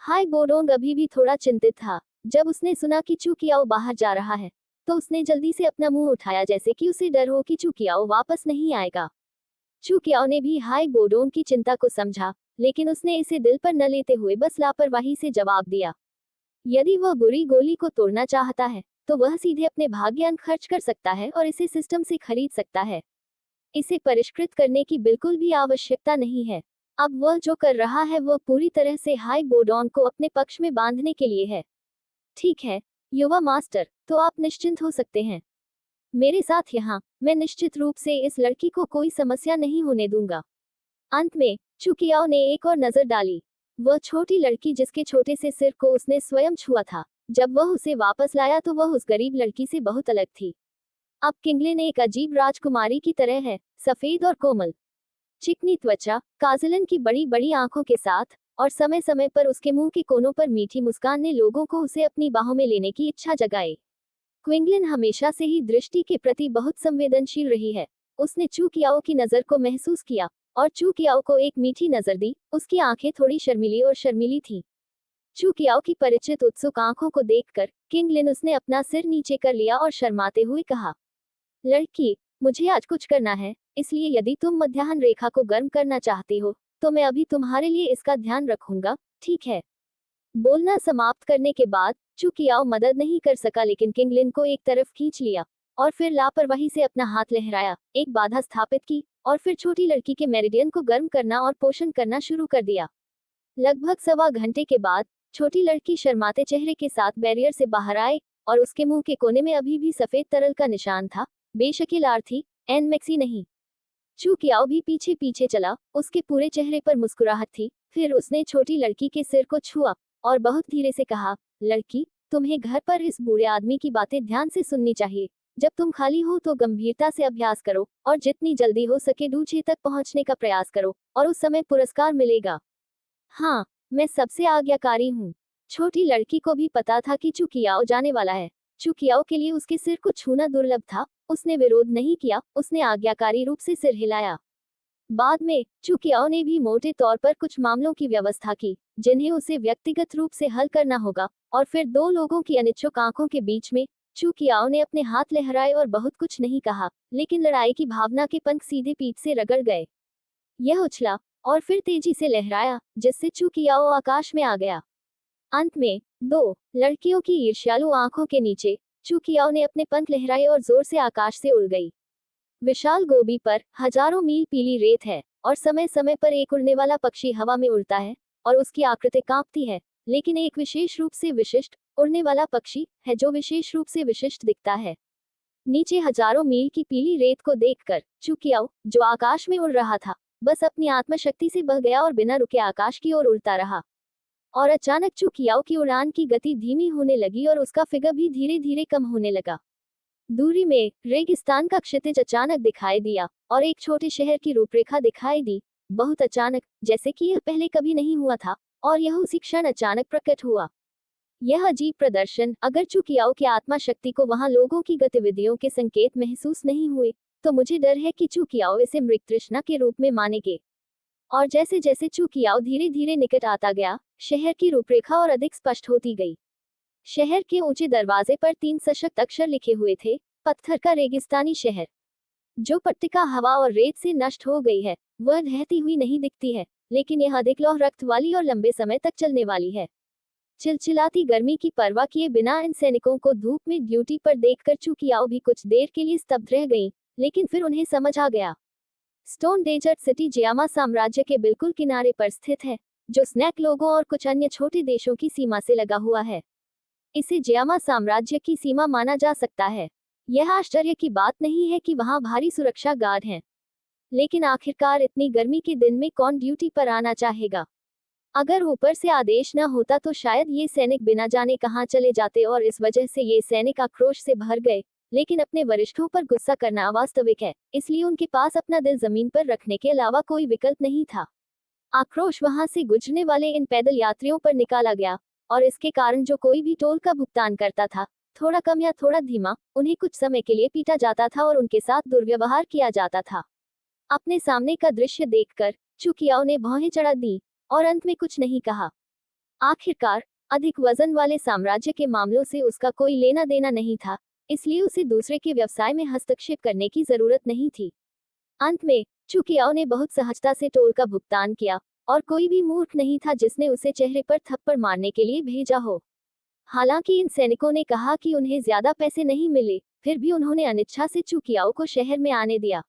हाई बोडोंग अभी भी थोड़ा चिंतित था। जब उसने सुना कि चू कियाओ बाहर जा रहा है, तो उसने जल्दी से अपना मुंह उठाया जैसे कि उसे डर हो कि चू कियाओ वापस नहीं आएगा। चू कियाओ ने भी हाई बोडोंग की चिंता को समझा, लेकिन उसने इसे दिल पर न लेते हुए बस लापरवाही से जवाब दिया। यदि वह बुरी गोली को तोड़ना चाहता है, तो वह सीधे अपने भाग्य अंक खर्च कर सकता है और इसे सिस्टम से खरीद सकता है। इसे परिष्कृत करने की बिल्कुल भी आवश्यकता नहीं है। अब वह जो कर रहा है वह पूरी तरह से हाई बोडोंग को अपने पक्ष में बांधने के लिए है। ठीक है युवा मास्टर, तो आप निश्चिंत हो सकते हैं। मेरे साथ यहाँ मैं निश्चित रूप से इस लड़की को कोई समस्या नहीं होने दूंगा। अंत में चू कियाओ ने एक और नजर डाली। वह छोटी लड़की जिसके छोटे से सिर को उसने स्वयं छुआ था, जब वह उसे वापस लाया तो वह उस गरीब लड़की से बहुत अलग थी। अब किंगलिन एक अजीब राजकुमारी की तरह है, सफेद और कोमल, चिकनी त्वचा, काजलन की बड़ी बड़ी आंखों के साथ, और समय समय पर उसके मुंह के कोनों पर मीठी मुस्कान ने लोगों को उसे अपनी बाहों में लेने की इच्छा जगाई। क्विंगलिन हमेशा से ही दृष्टि के प्रति बहुत संवेदनशील रही है। उसने चू कियाओ की नजर को महसूस किया और चू कियाओ को एक मीठी नजर दी। उसकी आंखें थोड़ी शर्मीली और शर्मीली थीं। चू कियाओ की परिचित उत्सुक आंखों को देखकर किंगलिन उसने अपना सिर नीचे कर लिया और शर्माते हुए कहा, लड़की, मुझे आज कुछ करना है, इसलिए यदि तुम मध्याह्न रेखा को गर्म करना चाहती हो, तो मैं अभी तुम्हारे लिए इसका ध्यान रखूंगा, ठीक है। बोलना समाप्त करने के बाद चू कियाओ मदद नहीं कर सका, लेकिन किंगलिन को एक तरफ खींच लिया और फिर लापरवाही से अपना हाथ लहराया, एक बाधा स्थापित की और फिर छोटी लड़की के मेरिडियन को गर्म करना और पोषण करना शुरू कर दिया। लगभग सवा घंटे के बाद छोटी लड़की शर्माते चेहरे के साथ बैरियर से बाहर आए और उसके मुंह के कोने में अभी भी सफेद तरल का निशान था, बेशकील आर्थी एन मैक्सी नहीं। चू कियाओ भी पीछे पीछे चला, उसके पूरे चेहरे पर मुस्कुराहट थी। फिर उसने छोटी लड़की के सिर को छुआ और बहुत धीरे से कहा, लड़की, तुम्हें घर पर इस बूढ़े आदमी की बातें ध्यान से सुननी चाहिए। जब तुम खाली हो तो गंभीरता से अभ्यास करो और जितनी जल्दी हो सके डूचे तक पहुंचने का प्रयास करो और उस समय पुरस्कार मिलेगा। हाँ, मैं सबसे आज्ञाकारी हूँ। छोटी लड़की को भी पता था कि चू कियाओ जाने वाला है। चू कियाओ के लिए उसके सिर को छूना दुर्लभ था। उसने विरोध नहीं किया, उसने आज्ञाकारी रूप से सिर हिलाया। बाद में चू कियाओ ने भी मोटे तौर पर कुछ मामलों की व्यवस्था की जिन्हें उसे व्यक्तिगत रूप से हल करना होगा, और फिर दो लोगों की अनिच्छुक आंखों के बीच में चू कियाओ ने अपने हाथ लहराए और बहुत कुछ नहीं कहा, लेकिन लड़ाई की भावना के पंख सीधे पीठ से रगड़ गए। यह उछला और फिर तेजी से लहराया, जिससे चू कियाओ आकाश में आ गया। अंत में दो लड़कियों की ईर्ष्यालु आंखों के नीचे चू कियाओ ने अपने पंख लहराए और जोर से आकाश से उड़ गई। विशाल गोबी पर हजारों मील पीली रेत है और समय समय पर एक उड़ने वाला पक्षी हवा में उड़ता है और उसकी आकृति कांपती है, लेकिन एक विशेष रूप से विशिष्ट उड़ने वाला पक्षी है जो विशेष रूप से विशिष्ट दिखता है। नीचे हजारों मील की पीली रेत को देखकर चू कियाओ, जो आकाश में उड़ रहा था, बस अपनी आत्मशक्ति से बह गया और बिना रुके आकाश की ओर उड़ता रहा। और अचानक चू कियाओ की उड़ान की गति धीमी होने लगी और उसका फिगर भी धीरे धीरे कम होने लगा। दूरी में रेगिस्तान का क्षितिज अचानक दिखाई दिया और एक छोटे शहर की रूपरेखा दिखाई दी, बहुत अचानक, जैसे कि यह पहले कभी नहीं हुआ था, और यह उसी क्षण अचानक प्रकट हुआ। यह अजीब प्रदर्शन, अगर चू कियाओ की आत्मा शक्ति को वहां लोगों की गतिविधियों के संकेत महसूस नहीं हुए, तो मुझे डर है कि चू कियाओ इसे मृग तृष्णा के रूप में मानेंगे। और जैसे जैसे चू कियाओ धीरे धीरे निकट आता गया, शहर की रूपरेखा और अधिक स्पष्ट होती गई। शहर के ऊंचे दरवाजे पर 3 सशक्त अक्षर लिखे हुए थे, पत्थर का रेगिस्तानी शहर। जो पट्टिका हवा और रेत से नष्ट हो गई है, वह ढहती हुई नहीं दिखती है, लेकिन यह अधिक लौह रक्त वाली और लंबे समय तक चलने वाली है। चिलचिलाती गर्मी की परवाह किए बिना इन सैनिकों को धूप में ड्यूटी पर देखकर चुकियाओ भी कुछ देर के लिए स्तब्ध रह गईं, लेकिन फिर उन्हें समझ आ गया। स्टोन डेजर्ट सिटी जियामा साम्राज्य के बिल्कुल किनारे पर स्थित है, जो स्नैक लोगों और कुछ अन्य छोटे देशों की सीमा से लगा हुआ है। इसे जियामा साम्राज्य की सीमा माना जा सकता है। यह आश्चर्य की बात नहीं है कि वहां भारी सुरक्षा गार्ड हैं, लेकिन आखिरकार इतनी गर्मी के दिन में कौन ड्यूटी पर आना चाहेगा? अगर ऊपर से आदेश न होता तो शायद ये सैनिक बिना जाने कहां चले जाते और इस वजह से ये सैनिक आक्रोश से भर गए। लेकिन अपने वरिष्ठों पर गुस्सा करना अवास्तविक है, इसलिए उनके पास अपना दिल जमीन पर रखने के अलावा कोई विकल्प नहीं था। आक्रोश वहां से गुजरने वाले इन पैदल यात्रियों पर निकाला गया, और इसके कारण जो कोई भी टोल का भुगतान करता था, थोड़ा कम या थोड़ा धीमा, उन्हें कुछ समय के लिए पीटा जाता था और उनके साथ दुर्व्यवहार किया जाता था। अपने सामने का दृश्य देखकर चुकियाओ ने भौहें चढ़ा दी और अंत में कुछ नहीं कहा। आखिरकार अधिक वजन वाले साम्राज्य के मामलों से उसका कोई लेना देना नहीं था, इसलिए उसे दूसरे के व्यवसाय में हस्तक्षेप करने की जरूरत नहीं थी। अंत में चुकियाओ ने बहुत सहजता से टोल का भुगतान किया, और कोई भी मूर्ख नहीं था जिसने उसे चेहरे पर थप्पड़ मारने के लिए भेजा हो। हालांकि इन सैनिकों ने कहा कि उन्हें ज्यादा पैसे नहीं मिले, फिर भी उन्होंने अनिच्छा से चुकियाओ को शहर में आने दिया।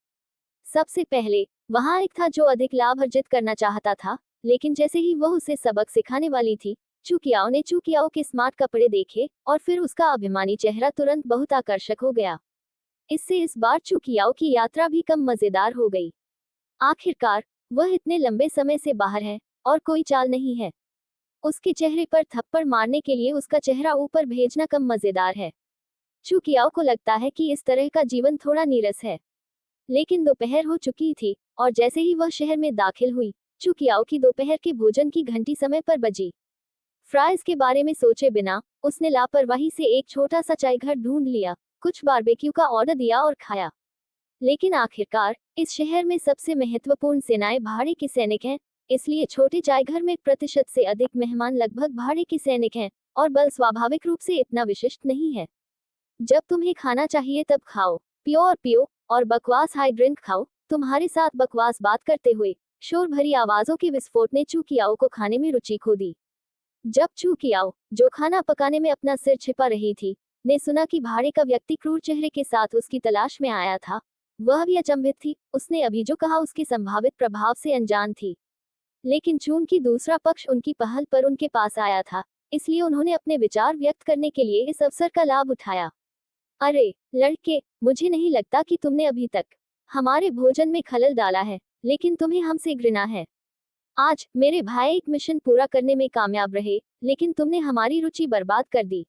सबसे पहले वहां एक था जो अधिक लाभ अर्जित करना चाहता था, लेकिन जैसे ही वह उसे सबक सिखाने वाली थी, चुकियाओ ने चुकियाओ के स्मार्ट कपड़े देखे और फिर उसका अभिमानी चेहरा तुरंत बहुत आकर्षक हो गया। इससे इस बार चुकियाओ की यात्रा भी कम मजेदार हो गई। आखिरकार वह इतने लंबे समय से बाहर है और कोई चाल नहीं है। उसके चेहरे पर थप्पड़ मारने के लिए उसका चेहरा ऊपर भेजना कम मजेदार है। चुकियाओ को लगता है कि इस तरह का जीवन थोड़ा नीरस है। लेकिन दोपहर हो चुकी थी, और जैसे ही वह शहर में दाखिल हुई, चुकियाओ की दोपहर के भोजन की घंटी समय पर बजी। फ्राइज के बारे में सोचे बिना उसने लापरवाही से एक छोटा सा चाय घर ढूंढ लिया, कुछ बारबेक्यू का ऑर्डर दिया और खाया। लेकिन आखिरकार इस शहर में सबसे महत्वपूर्ण सेनाएं भाड़े के सैनिक हैं, इसलिए छोटे चाय घर में प्रतिशत से अधिक मेहमान लगभग भाड़े के सैनिक हैं, और बल स्वाभाविक रूप से इतना विशिष्ट नहीं है। जब तुम्हें खाना चाहिए तब खाओ, पियो और पियो, और बकवास हाई ड्रिंक खाओ। तुम्हारे साथ बकवास बात करते हुए शोर भरी आवाजों के विस्फोट ने चुकियाओ को खाने में रुचि खो दी। जब चुकियाओ, जो खाना पकाने में अपना सिर छिपा रही थी, ने सुना कि भाड़े का व्यक्ति क्रूर चेहरे के साथ उसकी तलाश में आया था, वह भी अचंभित थी। उसने अभी जो कहा उसके संभावित प्रभाव से अनजान थी, लेकिन चूंकि दूसरा पक्ष उनकी पहल पर उनके पास आया था, इसलिए उन्होंने अपने विचार व्यक्त करने के लिए इस अवसर का लाभ उठाया। अरे लड़के, मुझे नहीं लगता कि तुमने अभी तक हमारे भोजन में खलल डाला है, लेकिन तुम्हें हमसे घृणा है। आज मेरे भाई एक मिशन पूरा करने में कामयाब रहे, लेकिन तुमने हमारी रुचि बर्बाद कर दी।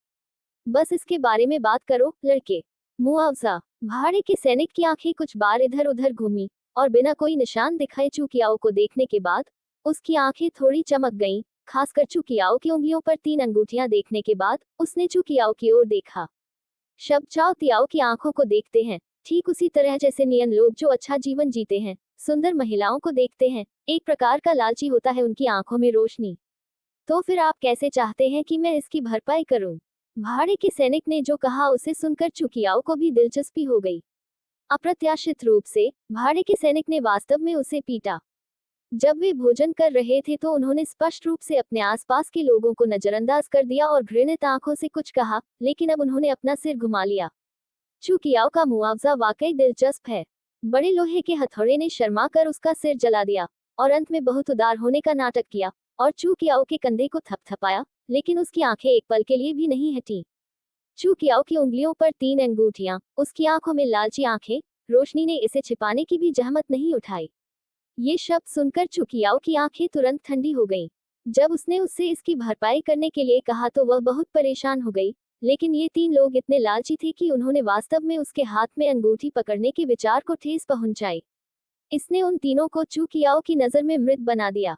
बस इसके बारे में बात करो, लड़के। मुआवजा। भाड़े के सैनिक की आंखें कुछ बार इधर उधर घूमी, और बिना कोई निशान दिखाए चुकियाओ को देखने के बाद उसकी आंखें थोड़ी चमक गईं। खासकर चुकियाओ की उंगलियों पर 3 अंगूठियां देखने के बाद उसने चुकियाओ की ओर देखा। शब्द चाओ तियाओ की आंखों को देखते हैं, ठीक उसी तरह जैसे नियन लोग जो अच्छा जीवन जीते हैं सुंदर महिलाओं को देखते हैं। एक प्रकार का लालची होता है उनकी आंखों में रोशनी। तो फिर आप कैसे चाहते हैं कि मैं इसकी भरपाई करूं? भाड़े के सैनिक ने जो कहा उसे सुनकर चुकियाओ को भी दिलचस्पी हो गई। अप्रत्याशित रूप से भाड़े के सैनिक ने वास्तव में उसे पीटा। जब वे भोजन कर रहे थे तो उन्होंने स्पष्ट रूप से अपने आसपास के लोगों को नजरअंदाज कर दिया और घृणित आंखों से कुछ कहा, लेकिन अब उन्होंने अपना सिर घुमा लिया। चुकियाओ का मुआवजा वाकई दिलचस्प है। बड़े लोहे के हथौड़े ने शर्मा कर उसका सिर जला दिया, और अंत में बहुत उदार होने का नाटक किया और चुकियाओ के कंधे को थपथपाया, लेकिन उसकी आंखें एक पल के लिए भी नहीं हटी। चुकियाओ की उंगलियों पर 3 अंगूठियां, उसकी आंखों में लालची आंखें, रोशनी ने इसे छिपाने की भी जहमत नहीं उठाई। ये शब्द सुनकर चुकियाओ की आंखें तुरंत ठंडी हो गईं। जब उसने उससे इसकी भरपाई करने के लिए कहा तो वह बहुत परेशान हो गई, लेकिन ये 3 लोग इतने लालची थे कि उन्होंने वास्तव में उसके हाथ में अंगूठी पकड़ने के विचार को ठेस पहुंचाई। इसने उन तीनों को चुकियाओ की नजर में मृत बना दिया।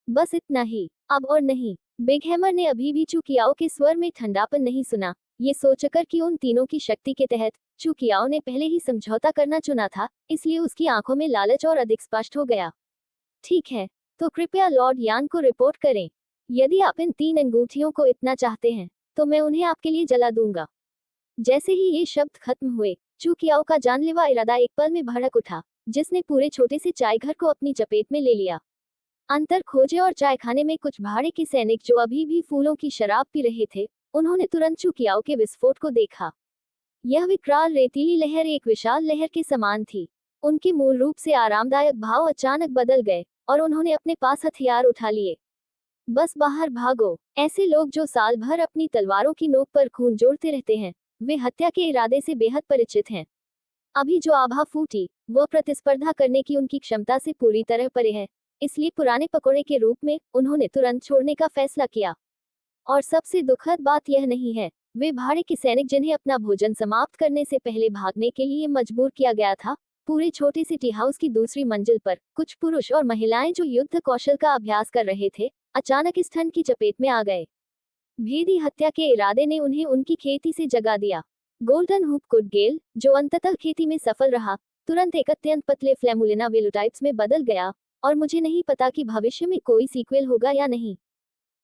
बस इतना ही, अब और नहीं। बिग हैमर ने अभी भी चुकियाओ के स्वर में ठंडापन नहीं सुना, ये सोचकर कि उन तीनों की शक्ति के तहत चुकियाओ ने पहले ही समझौता करना चुना था, इसलिए उसकी आंखों में लालच और अधिक स्पष्ट हो गया। ठीक है, तो कृपया लॉर्ड यान को रिपोर्ट करें। यदि आप इन 3 अंगूठियों को इतना चाहते हैं तो मैं उन्हें आपके लिए जला दूंगा। जैसे ही ये शब्द खत्म हुए, चू कियाओ का जानलेवा इरादा एक पल में भड़क उठा, जिसने पूरे छोटे से चाय घर को अपनी चपेट में ले लिया। अंतर खोजे और चाय खाने में कुछ भाड़े के सैनिक जो अभी भी फूलों की शराब पी रहे थे, उन्होंने तुरंत चू कियाओ के विस्फोट को देखा। यह विकराल रेतीली लहर एक विशाल लहर के समान थी। उनके मूल रूप से आरामदायक भाव अचानक बदल गए और उन्होंने अपने पास हथियार उठा लिए। बस बाहर भागो। ऐसे लोग जो साल भर अपनी तलवारों की नोक पर खून जोड़ते रहते हैं, वे हत्या के इरादे से बेहद परिचित हैं। अभी जो आभा फूटी, वो प्रतिस्पर्धा करने की उनकी क्षमता से पूरी तरह परे है। इसलिए पुराने पकौड़े के रूप में उन्होंने तुरंत छोड़ने का फैसला किया। और सबसे दुखद बात यह नहीं है, वे भाड़े के सैनिक जिन्हें अपना भोजन समाप्त करने से पहले भागने के लिए मजबूर किया गया था, पूरे छोटे से टी हाउस की दूसरी मंजिल पर कुछ पुरुष और महिलाएं जो युद्ध कौशल का अभ्यास कर रहे थे, अचानक इस ठंड की चपेट में आ गए। भेदी हत्या के इरादे ने उन्हें उनकी खेती से जगा दिया। गोल्डन हुप कुडगेल, जो अंततः खेती में सफल रहा, तुरंत एक अत्यंत पतले फ्लैमुलिना वेलोटाइप्स में बदल गया, और मुझे नहीं पता कि भविष्य में कोई सीक्वल होगा या नहीं।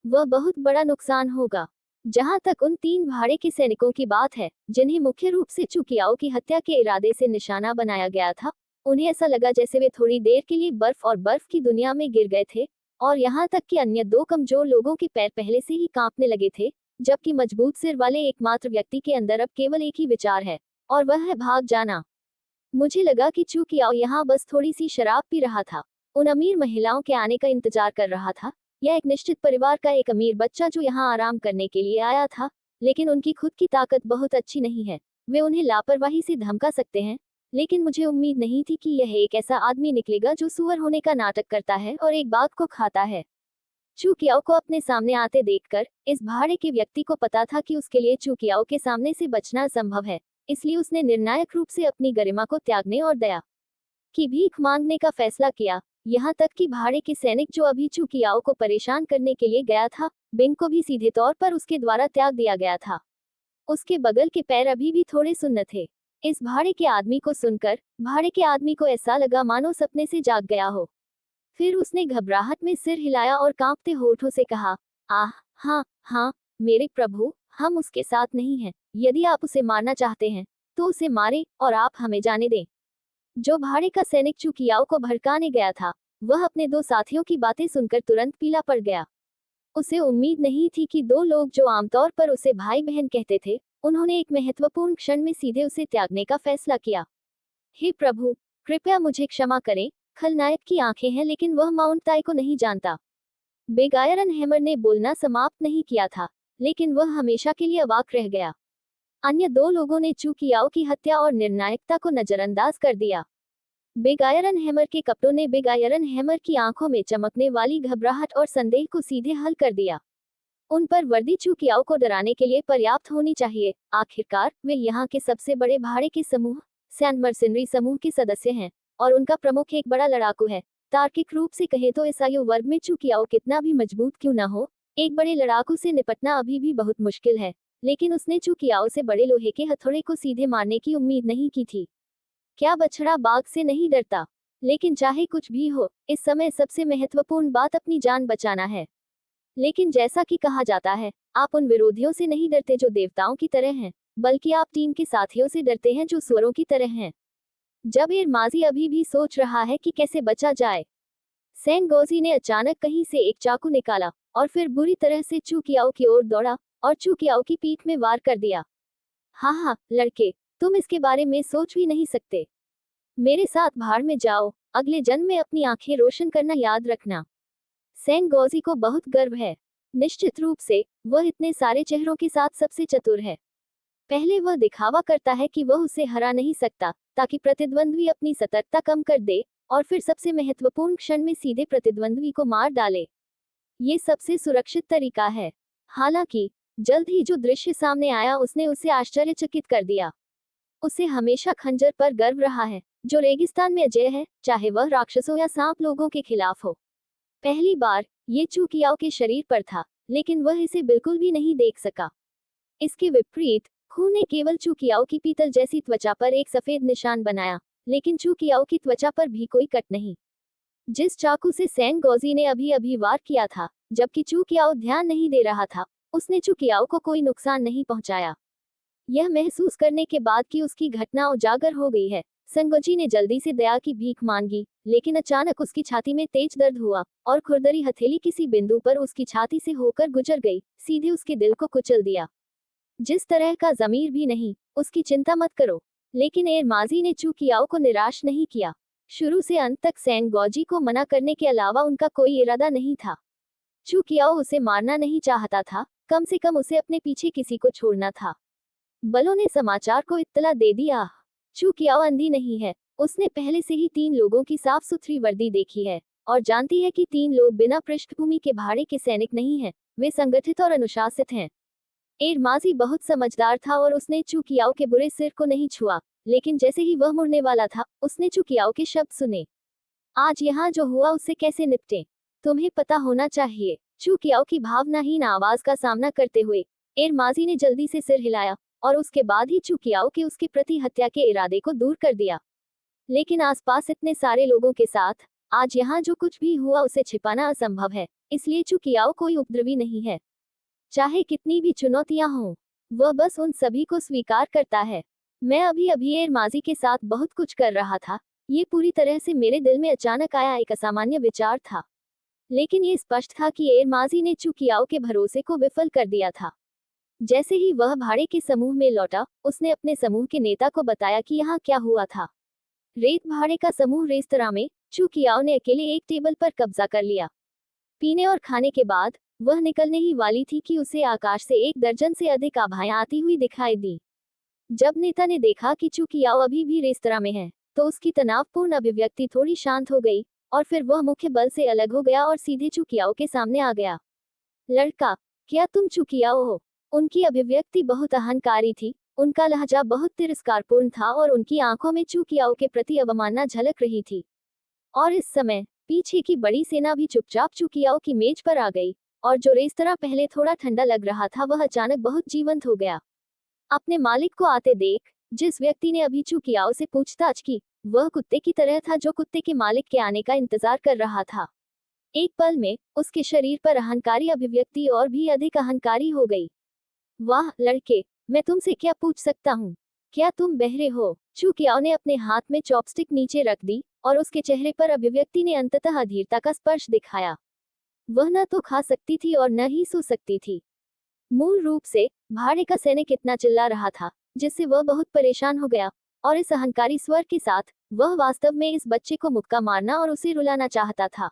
वह बहुत बड़ा नुकसान होगा। जहां तक उन 3 भाड़े के सैनिकों की बात है, जिन्हें मुख्य रूप से चू कियाओ की हत्या के इरादे से निशाना बनाया गया था, उन्हें ऐसा लगा जैसे वे थोड़ी देर के लिए बर्फ और बर्फ की दुनिया में गिर गए थे, और यहाँ तक कि अन्य 2 कमजोर लोगों के पैर पहले से ही कांपने लगे थे, जबकि मजबूत सिर वाले एकमात्र व्यक्ति के अंदर अब केवल एक ही विचार है, और वह है भाग जाना। मुझे लगा कि चू कियाओ यहाँ बस थोड़ी सी शराब पी रहा था, उन अमीर महिलाओं के आने का इंतजार कर रहा था, या एक निश्चित परिवार का एक अमीर बच्चा जो यहाँ आराम करने के लिए आया था। लेकिन उनकी खुद की ताकत बहुत अच्छी नहीं है। वे उन्हें लापरवाही से धमका सकते हैं, लेकिन मुझे उम्मीद नहीं थी कि यह एक ऐसा आदमी निकलेगा जो सुअर होने का नाटक करता है और एक बाघ को खाता है। चू कियाओ को अपने सामने आते देखकर इस भाड़े के व्यक्ति को पता था कि उसके लिए चू कियाओ के सामने से बचना असंभव है, इसलिए उसने निर्णायक रूप से अपनी गरिमा को त्यागने और दया की भीख मांगने का फैसला किया। यहाँ तक कि भाड़े के सैनिक जो अभी चू कियाओ को परेशान करने के लिए गया था, बिंग को भी सीधे तौर पर उसके द्वारा त्याग दिया गया था। उसके बगल के पैर अभी भी थोड़े सुन्न थे। इस भाड़े के आदमी को सुनकर भाड़े के आदमी को ऐसा लगा मानो सपने से जाग गया हो। फिर उसने घबराहट में सिर हिलाया और कांपते होठों से कहा, आह, हाँ हाँ मेरे प्रभु, हम उसके साथ नहीं हैं। यदि आप उसे मारना चाहते हैं तो उसे मारें और आप हमें जाने दें। जो भाड़े का सैनिक चू कियाओ को भड़काने गया था, वह अपने 2 साथियों की बातें सुनकर तुरंत पीला पड़ गया। उसे उम्मीद नहीं थी कि 2 लोग जो आमतौर पर उसे भाई बहन कहते थे, उन्होंने एक महत्वपूर्ण क्षण में सीधे उसे त्यागने का फैसला किया। हे प्रभु, कृपया मुझे क्षमा करें। खलनायक की आंखें हैं लेकिन वह माउंट ताई को नहीं जानता। बिग आयरन हैमर ने बोलना समाप्त नहीं किया था, लेकिन वह हमेशा के लिए अवाक रह गया। अन्य 2 लोगों ने चू कियाओ की हत्या और निर्णायकता को नजरअंदाज कर दिया। बिग आयरन हैमर के कपड़ों ने बिग आयरन हैमर की आंखों में चमकने वाली घबराहट और संदेह को सीधे हल कर दिया। उन पर वर्दी चू कियाओ को डराने के लिए पर्याप्त होनी चाहिए। आखिरकार वे यहाँ के सबसे बड़े भाड़े के समूह, सैंड मर्सिनरी समूह के सदस्य हैं, और उनका प्रमुख एक बड़ा लड़ाकू है। तार्किक रूप से कहे तो इस आयु वर्ग में चू कियाओ कितना भी मजबूत क्यों न हो, एक बड़े लड़ाकू से निपटना अभी भी बहुत मुश्किल है। लेकिन उसने चू कियाओ से बड़े लोहे के हथौड़े को सीधे मारने की उम्मीद नहीं की थी। क्या बछड़ा बाघ से नहीं डरता? लेकिन चाहे कुछ भी हो, इस समय सबसे महत्वपूर्ण बात अपनी जान बचाना है। लेकिन जैसा कि कहा जाता है, आप उन विरोधियों से नहीं डरते जो देवताओं की तरह हैं, बल्कि आप टीम के साथियों से डरते हैं जो सुअरों की तरह हैं। जब माजी अभी भी सोच रहा है कि कैसे बचा जाए, सेंगोजी ने अचानक कहीं से एक चाकू निकाला और फिर बुरी तरह से चू कियाओ की ओर दौड़ा और चू कियाओ की पीठ में वार कर दिया। हाँ लड़के, तुम इसके बारे में सोच भी नहीं सकते। मेरे साथ भाड़ में जाओ, अगले जन्म में अपनी आंखें रोशन करना याद रखना। सेंगोजी को बहुत गर्व है। निश्चित रूप से वह इतने सारे चेहरों के साथ सबसे चतुर है। पहले वह दिखावा करता है कि वह उसे हरा नहीं सकता, ताकि प्रतिद्वंद्वी अपनी सतर्कता कम कर दे, और फिर सबसे महत्वपूर्ण क्षण में सीधे प्रतिद्वंद्वी को मार डाले। ये सबसे सुरक्षित तरीका है। हालांकि जल्द ही जो दृश्य सामने आया उसने उसे आश्चर्यचकित कर दिया। उसे हमेशा खंजर पर गर्व रहा है, जो रेगिस्तान में अजेय है, चाहे वह राक्षसों या सांप लोगों के खिलाफ हो। पहली बार ये चू कियाओ के शरीर पर था, लेकिन वह इसे बिल्कुल भी नहीं देख सका। इसके विपरीत खून ने केवल चू कियाओ की पीतल जैसी त्वचा पर एक सफेद निशान बनाया, लेकिन चू कियाओ की त्वचा पर भी कोई कट नहीं। जिस चाकू से सेंगोजी ने अभी अभी वार किया था, जबकि चू कियाओ ध्यान नहीं दे रहा था, उसने चुकियाओ को कोई नुकसान नहीं पहुंचाया। यह महसूस करने के बाद कि उसकी घटना उजागर हो गई है, संगोजी ने जल्दी से दया की भीख मांगी, लेकिन अचानक उसकी छाती में तेज दर्द हुआ और खुरदरी हथेली किसी बिंदु पर उसकी छाती से होकर गुजर गई, सीधे उसके दिल को कुचल दिया। जिस तरह का जमीर भी नहीं, उसकी चिंता मत करो। लेकिन एरमाजी ने चुकियाओ को निराश नहीं किया। शुरू से अंत तक सेंगोजी को मना करने के अलावा उनका कोई इरादा नहीं था। चुकियाओ उसे मारना नहीं चाहता था, कम से कम उसे अपने पीछे किसी को छोड़ना था। बलों ने समाचार को इत्तला दे दिया। चुकियाओ अंधी नहीं है, उसने पहले से ही 3 लोगों की साफ सुथरी वर्दी देखी है और जानती है कि 3 लोग बिना पृष्ठभूमि के भाड़े के सैनिक नहीं हैं, वे संगठित और अनुशासित हैं। एरमाजी बहुत समझदार था और उसने चुकियाओ के बुरे सिर को नहीं छुआ, लेकिन जैसे ही वह मुड़ने वाला था, उसने चुकियाओ के शब्द सुने। आज यहाँ जो हुआ उससे कैसे निपटें? तुम्हें पता होना चाहिए। चुकियाओ की भावनाहीन आवाज का सामना करते हुए एरमाजी ने जल्दी से सिर हिलाया और उसके बाद ही चुकियाओ के उसके प्रति हत्या के इरादे को दूर कर दिया। लेकिन आसपास इतने सारे लोगों के साथ आज यहाँ जो कुछ भी हुआ उसे छिपाना असंभव है, इसलिए चुकियाओ कोई उपद्रवी नहीं है। चाहे कितनी भी चुनौतियां हों, वह बस उन सभी को स्वीकार करता है। मैं अभी अभी एरमाजी के साथ बहुत कुछ कर रहा था। ये पूरी तरह से मेरे दिल में अचानक आया एक असामान्य विचार था, लेकिन ये स्पष्ट था कि एरमाजी ने चुकियाओ के भरोसे को विफल कर दिया था। जैसे ही वह भाड़े के समूह में लौटा, उसने अपने समूह के नेता को बताया कि यहाँ क्या हुआ था। रेत भाड़े का समूह रेस्तरां में चुकियाओ ने अकेले एक टेबल पर कब्जा कर लिया। पीने और खाने के बाद वह निकलने ही वाली थी कि उसे आकाश से 1 दर्जन से अधिक आभाएं आती हुई दिखाई दी। जब नेता ने देखा कि चुकियाओ अभी भी रेस्तरां में है, तो उसकी तनावपूर्ण अभिव्यक्ति थोड़ी शांत हो गई और फिर वह मुख्य बल से अलग हो गया और सीधे चुकियाओ के सामने आ गया। लड़का, क्या तुम चुकियाओ हो? उनकी अभिव्यक्ति बहुत अहंकारी थी, उनका लहजा बहुत तिरस्कारपूर्ण था और उनकी आंखों में चुकियाओ के प्रति अवमानना झलक रही थी। और इस समय पीछे की बड़ी सेना भी चुपचाप चुकियाओ की मेज पर आ गई और जो रेस्तरां पहले थोड़ा ठंडा लग रहा था वह अचानक बहुत जीवंत हो गया। अपने मालिक को आते देख जिस व्यक्ति ने अभी चुकियाओ से पूछताछ की, वह कुत्ते की तरह था जो कुत्ते के मालिक के आने का इंतजार कर रहा था। एक पल में उसके शरीर पर अहंकारी अभिव्यक्ति और भी अधिक अहंकारी हो गई। वाह लड़के, मैं तुमसे क्या पूछ सकता हूँ? क्या तुम बहरे हो? चुकियाओ ने अपने हाथ में चॉपस्टिक नीचे रख दी और उसके चेहरे पर अभिव्यक्ति ने अंततः अधीरता का स्पर्श दिखाया। वह न तो खा सकती थी और न ही सो सकती थी। मूल रूप से भाड़े का सैनिक इतना चिल्ला रहा था जिससे वह बहुत परेशान हो गया, और इस अहंकारी स्वर के साथ वह वास्तव में इस बच्चे को मुक्का मारना और उसे रुलाना चाहता था।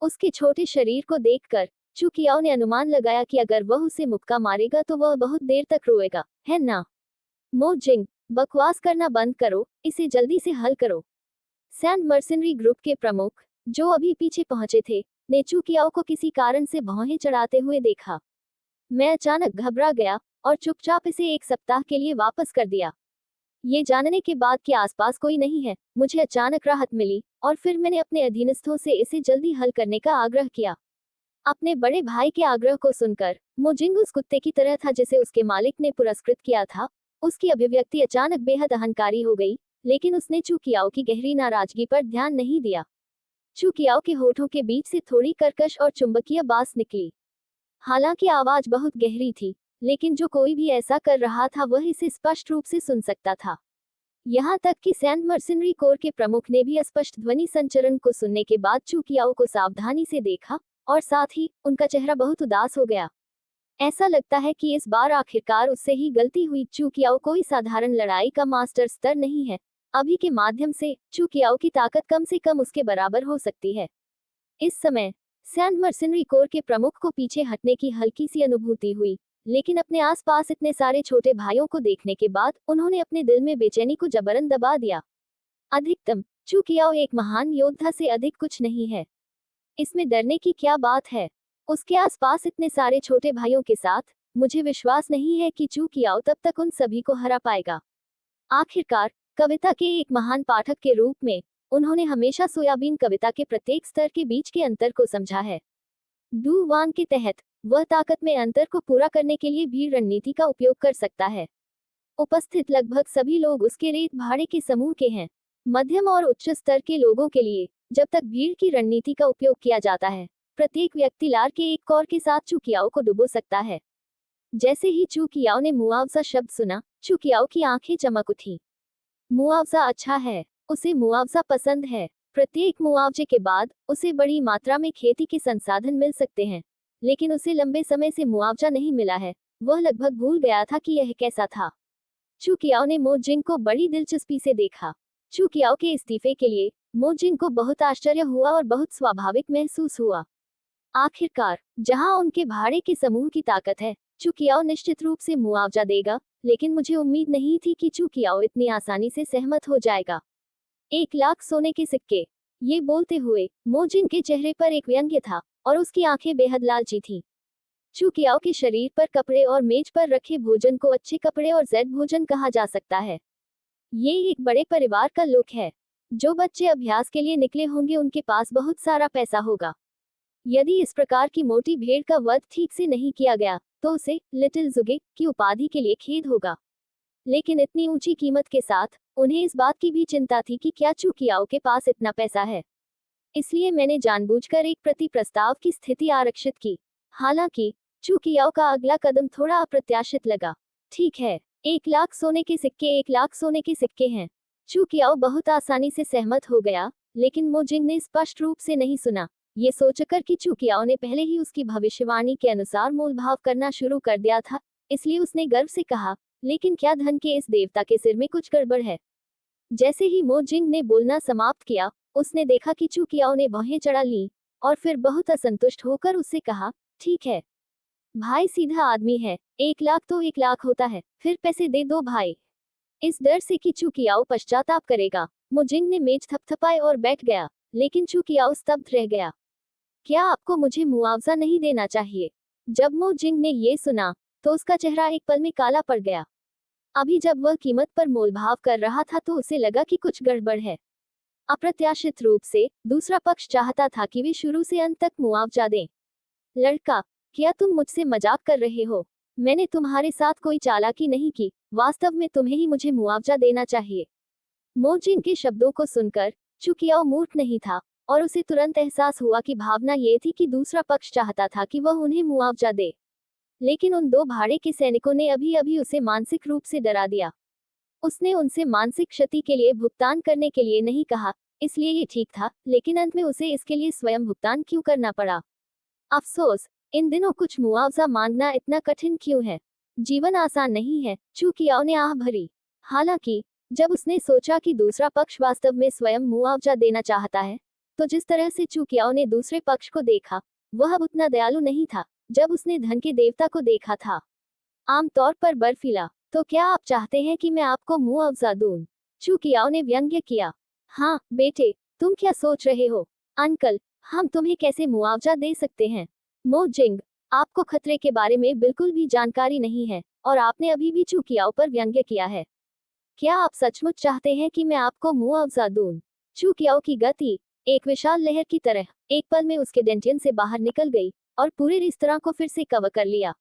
उसके छोटे शरीर को देखकर चुकियाओ ने अनुमान लगाया कि अगर वह उसे मुक्का मारेगा तो वह बहुत देर तक रोएगा, है ना? मो जिंग, बकवास करना बंद करो, इसे जल्दी से हल करो। सैंड मर्सिनरी ग्रुप के प्रमुख, जो अभी पीछे पहुंचे थे, ने चुकियाओ को किसी कारण से भौहें चढ़ाते हुए देखा। मैं अचानक घबरा गया और चुपचाप इसे 1 सप्ताह के लिए वापस कर दिया। ये जानने के बाद कि आसपास कोई नहीं है, मुझे अचानक राहत मिली और फिर मैंने अपने अधीनस्थों से इसे जल्दी हल करने का आग्रह किया। अपने बड़े भाई के आग्रह को सुनकर मोजिंग उस कुत्ते की तरह था जिसे उसके मालिक ने पुरस्कृत किया था। उसकी अभिव्यक्ति अचानक बेहद अहंकारी हो गई, लेकिन उसने चुकियाओ की गहरी नाराजगी पर ध्यान नहीं दिया। चुकियाओ के होठों के बीच से थोड़ी कर्कश और चुंबकीय बास निकली। हालांकि आवाज बहुत गहरी थी, लेकिन जो कोई भी ऐसा कर रहा था वह इसे स्पष्ट रूप से सुन सकता था। यहाँ तक कि सैंड मर्सिनरी कोर के प्रमुख ने भी स्पष्ट ध्वनि संचरण को सुनने के बाद चुकियाओ को सावधानी से देखा और साथ ही उनका चेहरा बहुत उदास हो गया। ऐसा लगता है कि इस बार आखिरकार उससे ही गलती हुई। चुकियाओ कोई साधारण लड़ाई का मास्टर स्तर नहीं है। अभी के माध्यम से चुकियाओ की ताकत कम से कम उसके बराबर हो सकती है। इस समय सैंड मर्सिनरी कोर के प्रमुख को पीछे हटने की हल्की सी अनुभूति हुई, लेकिन अपने आसपास इतने सारे छोटे भाइयों को देखने के बाद उन्होंने अपने दिल में बेचैनी को जबरन दबा दिया। अधिकतम चुकियाओ एक महान योद्धा से अधिक कुछ नहीं है। इसमें डरने की क्या बात है? उसके आसपास इतने सारे छोटे भाइयों के साथ मुझे विश्वास नहीं है कि चुकियाओ तब तक उन सभी को हरा पाएगा। आखिरकार कविता के एक महान पाठक के रूप में उन्होंने हमेशा सोयाबीन कविता के प्रत्येक स्तर के बीच के अंतर को समझा है। डू वान के तहत वह ताकत में अंतर को पूरा करने के लिए भीड़ रणनीति का उपयोग कर सकता है। उपस्थित लगभग सभी लोग उसके रेत भाड़े के समूह के हैं। मध्यम और उच्च स्तर के लोगों के लिए जब तक भीड़ की रणनीति का उपयोग किया जाता है, प्रत्येक व्यक्ति लार के एक कौर के साथ चुकियाओ को डुबो सकता है। जैसे ही चू कियाओ ने मुआवजा शब्द सुना, चू कियाओ की आंखें चमक उठी। मुआवजा अच्छा है, उसे मुआवजा पसंद है। प्रत्येक मुआवजे के बाद उसे बड़ी मात्रा में खेती के संसाधन मिल सकते हैं, लेकिन उसे लंबे समय से मुआवजा नहीं मिला है। वह लगभग भूल गया था कि यह कैसा था। चू कियाओ ने मो जिंग को बड़ी दिलचस्पी से देखा। चू कियाओ के इस्तीफे के लिए मो जिंग को बहुत आश्चर्य हुआ और बहुत स्वाभाविक महसूस हुआ। आखिरकार, जहां उनके भाड़े के समूह की ताकत है, चू कियाओ निश्चित रूप से मुआवजा देगा, लेकिन मुझे उम्मीद नहीं थी कि चू कियाओ इतनी आसानी से सहमत हो जाएगा। 1 लाख सोने के सिक्के। ये बोलते हुए मो जिंग के चेहरे पर एक व्यंग्य था और उसकी आंखें बेहद लालची थीं। चू कियाओ के शरीर पर कपड़े और मेज पर रखे भोजन को अच्छे कपड़े और जेड भोजन कहा जा सकता है। ये एक बड़े परिवार का लुक है। जो बच्चे अभ्यास के लिए निकले होंगे उनके पास बहुत सारा पैसा होगा। यदि इस प्रकार की मोटी भेड़ का वध ठीक से नहीं किया गया, तो उसे लिटिल जुगे की उपाधि के लिए खेद होगा। लेकिन इतनी ऊंची कीमत के साथ उन्हें इस बात की भी चिंता थी कि क्या चू कियाओ के पास इतना पैसा है। इसलिए मैंने जानबूझकर एक प्रति प्रस्ताव की स्थिति आरक्षित की। हालांकि चू कियाओ का अगला कदम थोड़ा अप्रत्याशित लगा। ठीक है, 1 लाख सोने के सिक्के 1 लाख सोने के सिक्के हैं। चू कियाओ बहुत आसानी से सहमत हो गया, लेकिन मो जिंग ने स्पष्ट रूप से नहीं सुना। ये सोचकर कि चू कियाओ ने पहले ही उसकी भविष्यवाणी के अनुसार मोलभाव करना शुरू कर दिया था, इसलिए उसने गर्व से कहा, लेकिन क्या धन के इस देवता के सिर में कुछ गड़बड़ है? जैसे ही मो जिंग ने बोलना समाप्त किया, उसने देखा कि चू कियाओ ने भौहें चढ़ा ली और फिर बहुत असंतुष्ट होकर उससे कहा, ठीक है भाई, सीधा आदमी है, 1 लाख तो 1 लाख होता है, फिर पैसे दे दो भाई। इस डर से कि चू कियाओ पश्चाताप करेगा, मो जिंग ने मेज थपथपाए और बैठ गया, लेकिन चू कियाओ स्तब्ध रह गया। क्या आपको मुझे मुआवजा नहीं देना चाहिए? जब मो जिंग ने ये सुना, तो उसका चेहरा एक पल में काला पड़ गया। अभी जब वह कीमत पर मोलभाव कर रहा था तो उसे लगा कि कुछ गड़बड़ है। अप्रत्याशित रूप से दूसरा पक्ष चाहता था कि वे शुरू से अंत तक मुआवजा दें। लड़का, क्या तुम मुझसे मजाक कर रहे हो? मैंने तुम्हारे साथ कोई चालाकी नहीं की, वास्तव में तुम्हें ही मुझे मुआवजा देना चाहिए। मो जिंग के शब्दों को सुनकर चू कियाओ मूर्ख नहीं था और उसे तुरंत एहसास हुआ कि भावना ये थी कि दूसरा पक्ष चाहता था कि वह उन्हें मुआवजा दे। लेकिन उन दो भाड़े के सैनिकों ने अभी अभी उसे मानसिक रूप से डरा दिया। उसने उनसे मानसिक क्षति के लिए भुगतान करने के लिए नहीं कहा, इसलिए ये ठीक था, लेकिन अंत में उसे इसके लिए स्वयं भुगतान क्यों करना पड़ा? अफसोस, इन दिनों कुछ मुआवजा मांगना इतना कठिन क्यों है? जीवन आसान नहीं है, चू कियाओ ने आह भरी। हालांकि जब उसने सोचा कि दूसरा पक्ष वास्तव में स्वयं मुआवजा देना चाहता है, तो जिस तरह से चू कियाओ ने दूसरे पक्ष को देखा, वह अब उतना दयालु नहीं था जब उसने धन के देवता को देखा था। आमतौर पर बर्फीला, तो क्या आप चाहते हैं कि मैं आपको मुआवजा दूं? चू कियाओ ने व्यंग्य किया। हाँ बेटे, तुम क्या सोच रहे हो? अंकल, हम तुम्हें कैसे मुआवजा दे सकते हैं? मो जिंग, आपको खतरे के बारे में बिल्कुल भी जानकारी नहीं है और आपने अभी भी चू कियाओ पर व्यंग्य किया है। क्या आप सचमुच चाहते हैं कि मैं आपको मुआवजा दूं? चू कियाओ की गति एक विशाल लहर की तरह एक पल में उसके डेंटियन से बाहर निकल गई और पूरे रेस्तरां को फिर से कवर कर लिया।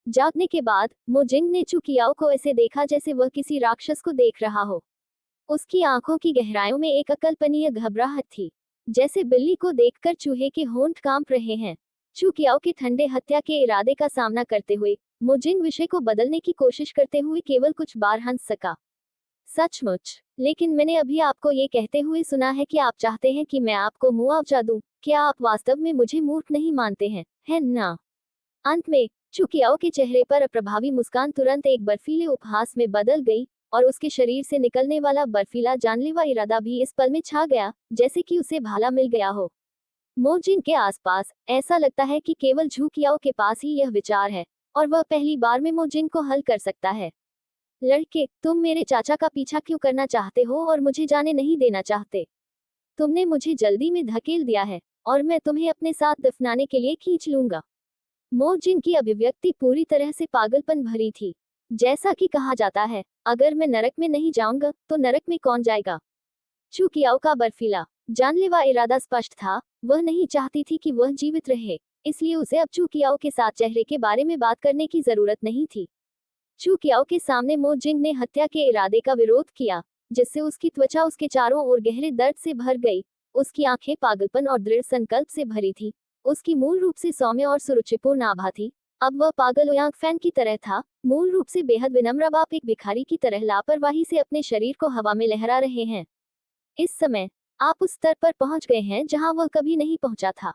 जागने के बाद मो जिंग ने चू कियाओ को ऐसे देखा जैसे वह किसी राक्षस को देख रहा हो। उसकी आंखों की गहराइयों में एक अकल्पनीय घबराहट थी, जैसे बिल्ली को देखकर चूहे के होंठ कांप रहे हैं। चू कियाओ के ठंडे हत्या के इरादे का सामना करते हुए मो जिंग विषय को बदलने की कोशिश करते हुए केवल कुछ बार हंस सका। सचमुच, लेकिन मैंने अभी आपको ये कहते हुए सुना है कि आप चाहते हैं कि मैं आपको मुआवजा दूं। क्या आप वास्तव में मुझे मूर्ख नहीं मानते हैं, है ना? अंत में चू कियाओ के चेहरे पर अप्रभावी मुस्कान तुरंत एक बर्फीले उपहास में बदल गई और उसके शरीर से निकलने वाला बर्फीला जानलेवा इरादा भी इस पल में छा गया, जैसे कि उसे भाला मिल गया हो। मो जिंग के आसपास ऐसा लगता है कि केवल झू कियाओ के पास ही यह विचार है और वह पहली बार में मो जिंग को हल कर सकता है। लड़के, तुम मेरे चाचा का पीछा क्यों करना चाहते हो और मुझे जाने नहीं देना चाहते? तुमने मुझे जल्दी में धकेल दिया है और मैं तुम्हें अपने साथ दफनाने के लिए खींच लूंगा। मो जिंग की अभिव्यक्ति पूरी तरह से पागलपन भरी थी। जैसा कि कहा जाता है, अगर मैं नरक में नहीं जाऊंगा तो नरक में कौन जाएगा? चू कियाओ का बर्फीला जानलेवा इरादा स्पष्ट था, वह नहीं चाहती थी कि वह जीवित रहे, इसलिए उसे अब चू कियाओ के साथ चेहरे के बारे में बात करने की जरूरत नहीं थी। चू कियाओ के सामने मो जिंग ने हत्या के इरादे का विरोध किया, जिससे उसकी त्वचा उसके चारों ओर गहरे दर्द से भर गई। उसकी आंखें पागलपन और दृढ़ संकल्प से भरी थी। उसकी मूल रूप से सौम्य और सुरुचिपूर्ण आभा थी, अब वह पागल ओयांग फैन की तरह था, मूल रूप से बेहद विनम्र बाप एक भिखारी की तरह लापरवाही से अपने शरीर को हवा में लहरा रहे हैं। इस समय आप उस स्तर पर पहुंच गए हैं जहां वह कभी नहीं पहुंचा था।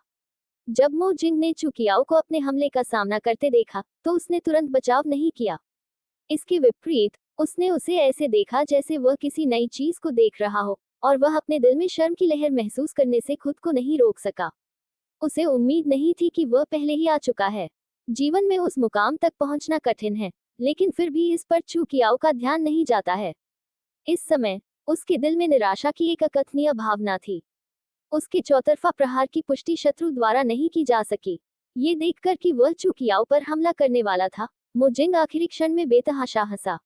जब मो जिंग ने चू कियाओ को अपने हमले का सामना करते देखा तो उसने तुरंत बचाव नहीं किया। इसके विपरीत उसने उसे ऐसे देखा जैसे वह किसी नई चीज को देख रहा हो, और वह अपने दिल में शर्म की लहर महसूस करने से खुद को नहीं रोक सका। उसे उम्मीद नहीं थी कि वह पहले ही आ चुका है। जीवन में उस मुकाम तक पहुंचना कठिन है, लेकिन फिर भी इस पर चू कियाओ का ध्यान नहीं जाता है। इस समय उसके दिल में निराशा की एक अकथनीय भावना थी। उसके चौतरफा प्रहार की पुष्टि शत्रु द्वारा नहीं की जा सकी। ये देखकर कि वह चू कियाओ पर हमला करने वाला था, मो जिंग आखिरी क्षण में बेतहाशा हंसा।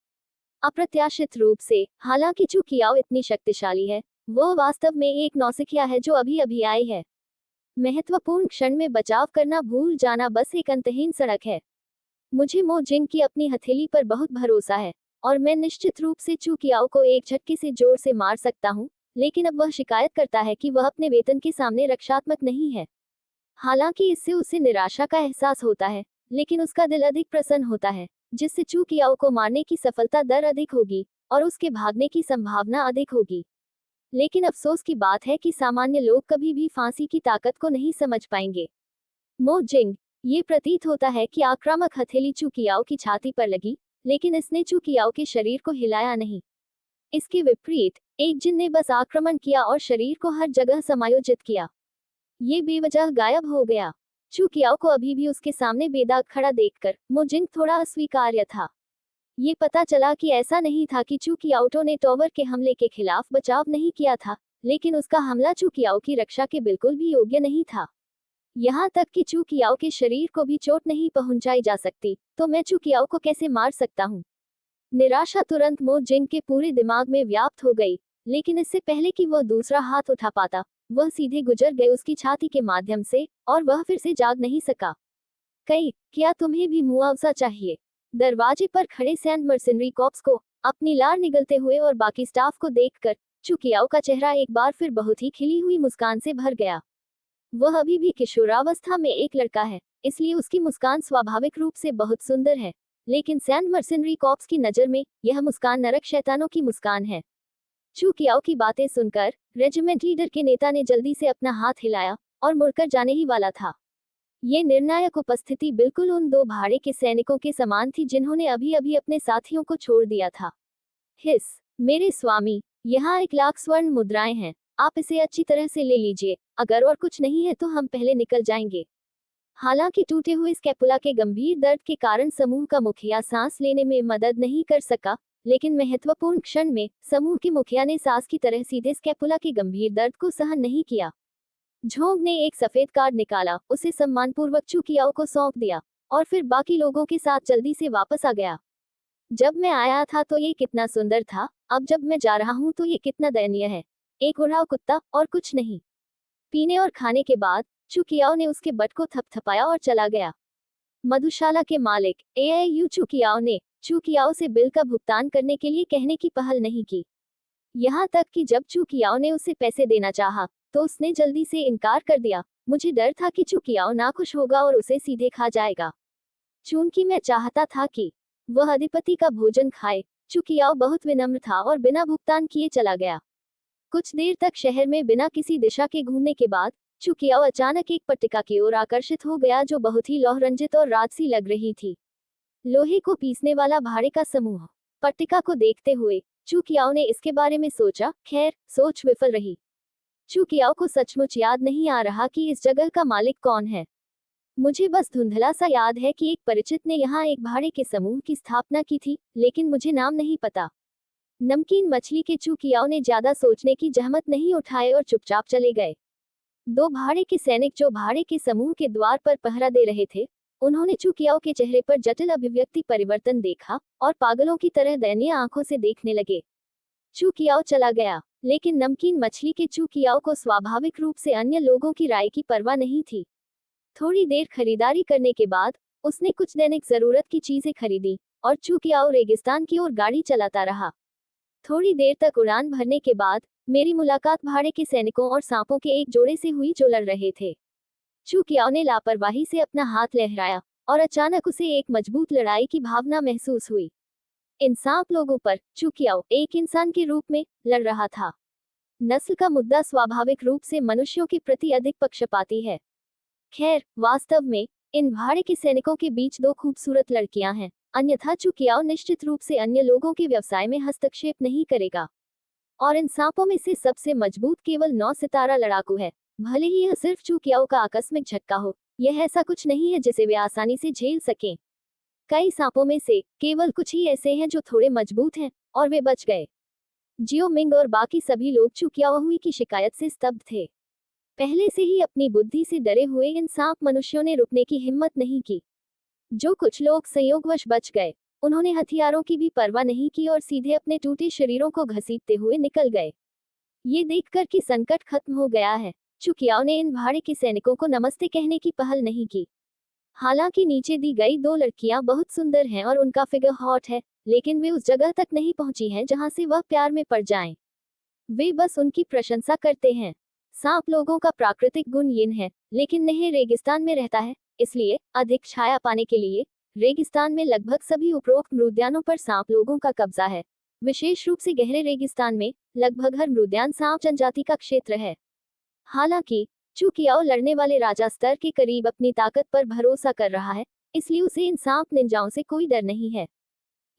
अप्रत्याशित रूप से, हालांकि चू कियाओ इतनी शक्तिशाली है, वह वास्तव में एक नौसिखिया है जो अभी अभी आई है। महत्वपूर्ण क्षण में बचाव करना भूल जाना बस एक अंतहीन सड़क है। मुझे मो जिंग की अपनी हथेली पर बहुत भरोसा है, और मैं निश्चित रूप से चू कियाओ को एक झटके से जोर से मार सकता हूँ, लेकिन अब वह शिकायत करता है कि वह अपने वेतन के सामने रक्षात्मक नहीं है। हालांकि इससे उसे निराशा का एहसास होता है, लेकिन उसका दिल अधिक प्रसन्न होता है, जिससे चू कियाओ को मारने की सफलता दर अधिक होगी और उसके भागने की संभावना अधिक होगी। लेकिन अफसोस की बात है कि सामान्य लोग कभी भी फांसी की ताकत को नहीं समझ पाएंगे। मो जिंग, ये प्रतीत होता है कि आक्रामक हथेली चू कियाओ की छाती पर लगी, लेकिन इसने चू कियाओ के शरीर को हिलाया नहीं। इसके विपरीत एक जिन ने बस आक्रमण किया और शरीर को हर जगह समायोजित किया। ये बेवजह गायब हो गया। चू कियाओ को अभी भी उसके सामने बेदाग खड़ा देखकर मो जिंग थोड़ा अस्वीकार्य था। ये पता चला कि ऐसा नहीं था कि चू कियाओ ने टॉवर के हमले के खिलाफ बचाव नहीं किया था, लेकिन उसका हमला चू कियाओ की रक्षा के बिल्कुल भी योग्य नहीं था। यहाँ तक कि चू कियाओ के शरीर को भी चोट नहीं पहुंचाई जा सकती, तो मैं चू कियाओ को कैसे मार सकता हूँ? निराशा तुरंत मो जिंग के पूरे दिमाग में व्याप्त हो गई, लेकिन इससे पहले कि वह दूसरा हाथ उठा पाता, वह सीधे गुजर गए उसकी छाती के माध्यम से, और वह फिर से जाग नहीं सका। क्या तुम्हें भी मुआवजा चाहिए? दरवाजे पर खड़े सैंड मर्सिनरी कॉप्स को अपनी लार निगलते हुए और बाकी स्टाफ को देखकर चू कियाओ का चेहरा एक बार फिर बहुत ही खिली हुई मुस्कान से भर गया। वह अभी भी किशोरावस्था में एक लड़का है, इसलिए उसकी मुस्कान स्वाभाविक रूप से बहुत सुंदर है, लेकिन सैंड मर्सिनरी कॉप्स की नजर में यह मुस्कान नरक शैतानों की मुस्कान है। चू कियाओ की बातें सुनकर रेजिमेंट लीडर के नेता ने जल्दी से अपना हाथ हिलाया और मुड़कर जाने ही वाला था। ये निर्णायक उपस्थिति बिल्कुल उन दो भाड़े के सैनिकों के समान थी जिन्होंने अभी अभी अपने साथियों को छोड़ दिया था। हिस, मेरे स्वामी, यहाँ 1,00,000 स्वर्ण मुद्राएं हैं, आप इसे अच्छी तरह से ले लीजिए। अगर और कुछ नहीं है तो हम पहले निकल जाएंगे। हालांकि टूटे हुए स्कैपुला के गंभीर दर्द के कारण समूह का मुखिया सांस लेने में मदद नहीं कर सका, लेकिन महत्वपूर्ण क्षण में समूह के मुखिया ने सांस की तरह सीधे स्कैपुला के गंभीर दर्द को सहन नहीं किया। झोंग ने एक सफेद कार्ड निकाला, उसे सम्मानपूर्वक चू कियाओ को सौंप दिया, और फिर बाकी लोगों के साथ जल्दी से वापस आ गया। जब मैं आया था तो ये कितना सुंदर था, अब जब मैं जा रहा हूँ तो ये कितना दयनीय है। एक उड़ाव कुत्ता और कुछ नहीं। पीने और खाने के बाद चू कियाओ ने उसके बट को थपथपाया और चला गया। मधुशाला के मालिक एयू चू कियाओ ने चू कियाओ से बिल का भुगतान करने के लिए कहने की पहल नहीं की। यहाँ तक कि जब चू कियाओ ने उसे पैसे देना चाहा, तो उसने जल्दी से इनकार कर दिया। मुझे डर था कि चू कियाओ नाखुश होगा और उसे सीधे खा जाएगा। चूंकि मैं चाहता था कि वह अधिपति का भोजन खाए, चू कियाओ बहुत विनम्र था और बिना भुगतान किए चला गया। कुछ देर तक शहर में बिना किसी दिशा के घूमने के बाद चू कियाओ अचानक एक पट्टिका की ओर आकर्षित हो गया जो बहुत ही लौहरंजित और राजसी लग रही थी। लोहे को पीसने वाला भाड़े का समूह। पट्टिका को देखते हुए चू कियाओ ने इसके बारे में सोचा, खैर सोच विफल रही। चू कियाओ को सचमुच याद नहीं आ रहा कि इस जगह का मालिक कौन है। मुझे बस धुंधला सा याद है कि एक परिचित ने यहाँ एक भाड़े के समूह की स्थापना की थी, लेकिन मुझे नाम नहीं पता। नमकीन मछली के चू कियाओ ने ज्यादा सोचने की जहमत नहीं उठाए और चुपचाप चले गए। दो भाड़े के सैनिक जो भाड़े के समूह के द्वार पर पहरा दे रहे थे, उन्होंने चू कियाओ के चेहरे पर जटिल अभिव्यक्ति परिवर्तन देखा और पागलों की तरह दयनीय आंखों से देखने लगे। चू कियाओ चला गया, लेकिन नमकीन मछली के चू कियाओ को स्वाभाविक रूप से अन्य लोगों की राय की परवाह नहीं थी। थोड़ी देर खरीदारी करने के बाद उसने कुछ दैनिक जरूरत की चीजें खरीदी और चू कियाओ रेगिस्तान की ओर गाड़ी चलाता रहा। थोड़ी देर तक उड़ान भरने के बाद मेरी मुलाकात भाड़े के सैनिकों और सांपों के एक जोड़े से हुई जो लड़ रहे थे। चू कियाओ ने लापरवाही से अपना हाथ लहराया और अचानक उसे एक मजबूत लड़ाई की भावना महसूस हुई। इन सांप लोगों पर चुकियाओ एक इंसान के रूप में लड़ रहा था। नस्ल का मुद्दा स्वाभाविक रूप से मनुष्यों के प्रति अधिक पक्षपाती है। खैर, वास्तव में इन भाड़े के सैनिकों के बीच दो खूबसूरत लड़कियां हैं, अन्यथा चुकियाओ निश्चित रूप से अन्य लोगों के व्यवसाय में हस्तक्षेप नहीं करेगा। और इन सांपों में से सबसे मजबूत केवल 9 सितारा लड़ाकू है। भले ही यह सिर्फ चुकियाओं का आकस्मिक झटका हो, यह ऐसा कुछ नहीं है जिसे वे आसानी से झेल सकें। कई सांपों में से केवल कुछ ही ऐसे हैं जो थोड़े मजबूत हैं, और वे बच गए। जियो मिंग और बाकी सभी लोग चुकियाओ हुई की शिकायत से स्तब्ध थे। पहले से ही अपनी बुद्धि से डरे हुए इन सांप मनुष्यों ने रुकने की हिम्मत नहीं की। जो कुछ लोग संयोगवश बच गए, उन्होंने हथियारों की भी परवाह नहीं की और सीधे अपने टूटे शरीरों को घसीटते हुए निकल गए। ये देखकर कि संकट खत्म हो गया है, चुकियाओ ने इन भाड़े के सैनिकों को नमस्ते कहने की पहल नहीं की। हालांकि नीचे दी गई दो लड़कियां बहुत सुंदर हैं और उनका फिगर हॉट है, लेकिन वे उस जगह तक नहीं पहुंची हैं जहां से वह प्यार में पड़ जाएं। वे बस उनकी प्रशंसा करते हैं। सांप लोगों का प्राकृतिक गुण यिन है, लेकिन नहीं रेगिस्तान में रहता है, इसलिए अधिक छाया पाने के लिए रेगिस्तान में लगभग सभी उपरोक्त मृद्यानों पर सांप लोगों का कब्जा है। विशेष रूप से गहरे रेगिस्तान में लगभग हर मृद्यान सांप जनजाति का क्षेत्र है। हालांकि चुकियाओ लड़ने वाले राजा स्तर के करीब अपनी ताकत पर भरोसा कर रहा है, इसलिए उसे इन सांप निंजाओं से कोई डर नहीं है।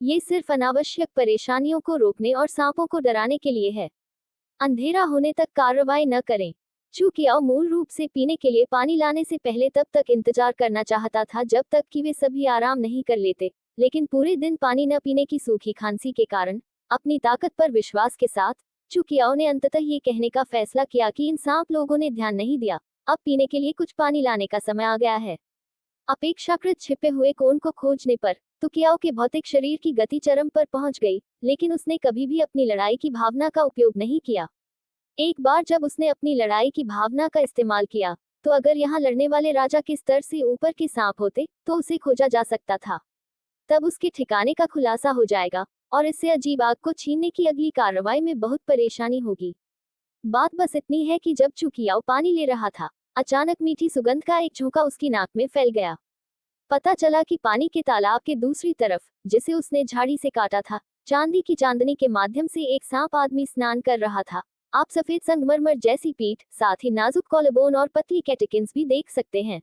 ये सिर्फ अनावश्यक परेशानियों को रोकने और सांपों को डराने के लिए है। अंधेरा होने तक कार्रवाई न करें। चुकियाओ मूल रूप से पीने के लिए पानी लाने से पहले तब तक इंतजार करना चाहता था जब तक कि वे सभी आराम नहीं कर लेते, लेकिन पूरे दिन पानी न पीने की सूखी खांसी के कारण अपनी ताकत पर विश्वास के साथ चुकियाओ ने अंततः ये कहने का फैसला किया कि इन सांप लोगों ने ध्यान नहीं दिया, अब पीने के लिए कुछ पानी लाने का समय आ गया है। अपेक्षाकृत छिपे हुए कोन को खोजने पर चुकियाओ के भौतिक शरीर की गति चरम पर पहुंच गई, लेकिन उसने कभी भी अपनी लड़ाई की भावना का उपयोग नहीं किया। एक बार जब उसने अपनी लड़ाई की भावना का इस्तेमाल किया, तो अगर यहाँ लड़ने वाले राजा के स्तर से ऊपर के सांप होते तो उसे खोजा जा सकता था। तब उसके ठिकाने का खुलासा हो जाएगा और इससे अजीब आग को छीनने की अगली कार्रवाई में बहुत परेशानी होगी। बात बस इतनी है कि जब चुकियाओ पानी ले रहा था, अचानक मीठी सुगंध का एक झोंका उसकी नाक में फैल गया। पता चला कि पानी के तालाब के दूसरी तरफ, जिसे उसने झाड़ी से काटा था, चांदी की चांदनी के माध्यम से एक सांप आदमी स्नान कर रहा था। आप सफेद संगमरमर जैसी पीठ, साथ ही नाजुक कॉलरबोन और पतली कैटेकिन्स भी देख सकते हैं।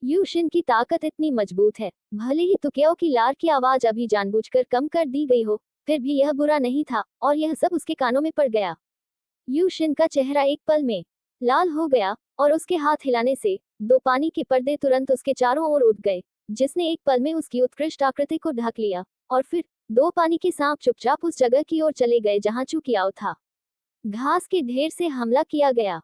यू शिन की ताकत इतनी मजबूत है, भले ही तुकियाओ की लार की आवाज अभी जानबूझकर कम कर दी गई हो, फिर भी यह बुरा नहीं था और यह सब उसके कानों में पड़ गया। यू शिन का चेहरा एक पल में लाल हो गया और उसके हाथ हिलाने से दो पानी के पर्दे तुरंत उसके चारों ओर उठ गए, जिसने एक पल में उसकी उत्कृष्ट आकृति को ढक लिया। और फिर दो पानी के सांप चुपचाप उस जगह की ओर चले गए जहां चुकियाओ था। घास के ढेर से हमला किया गया।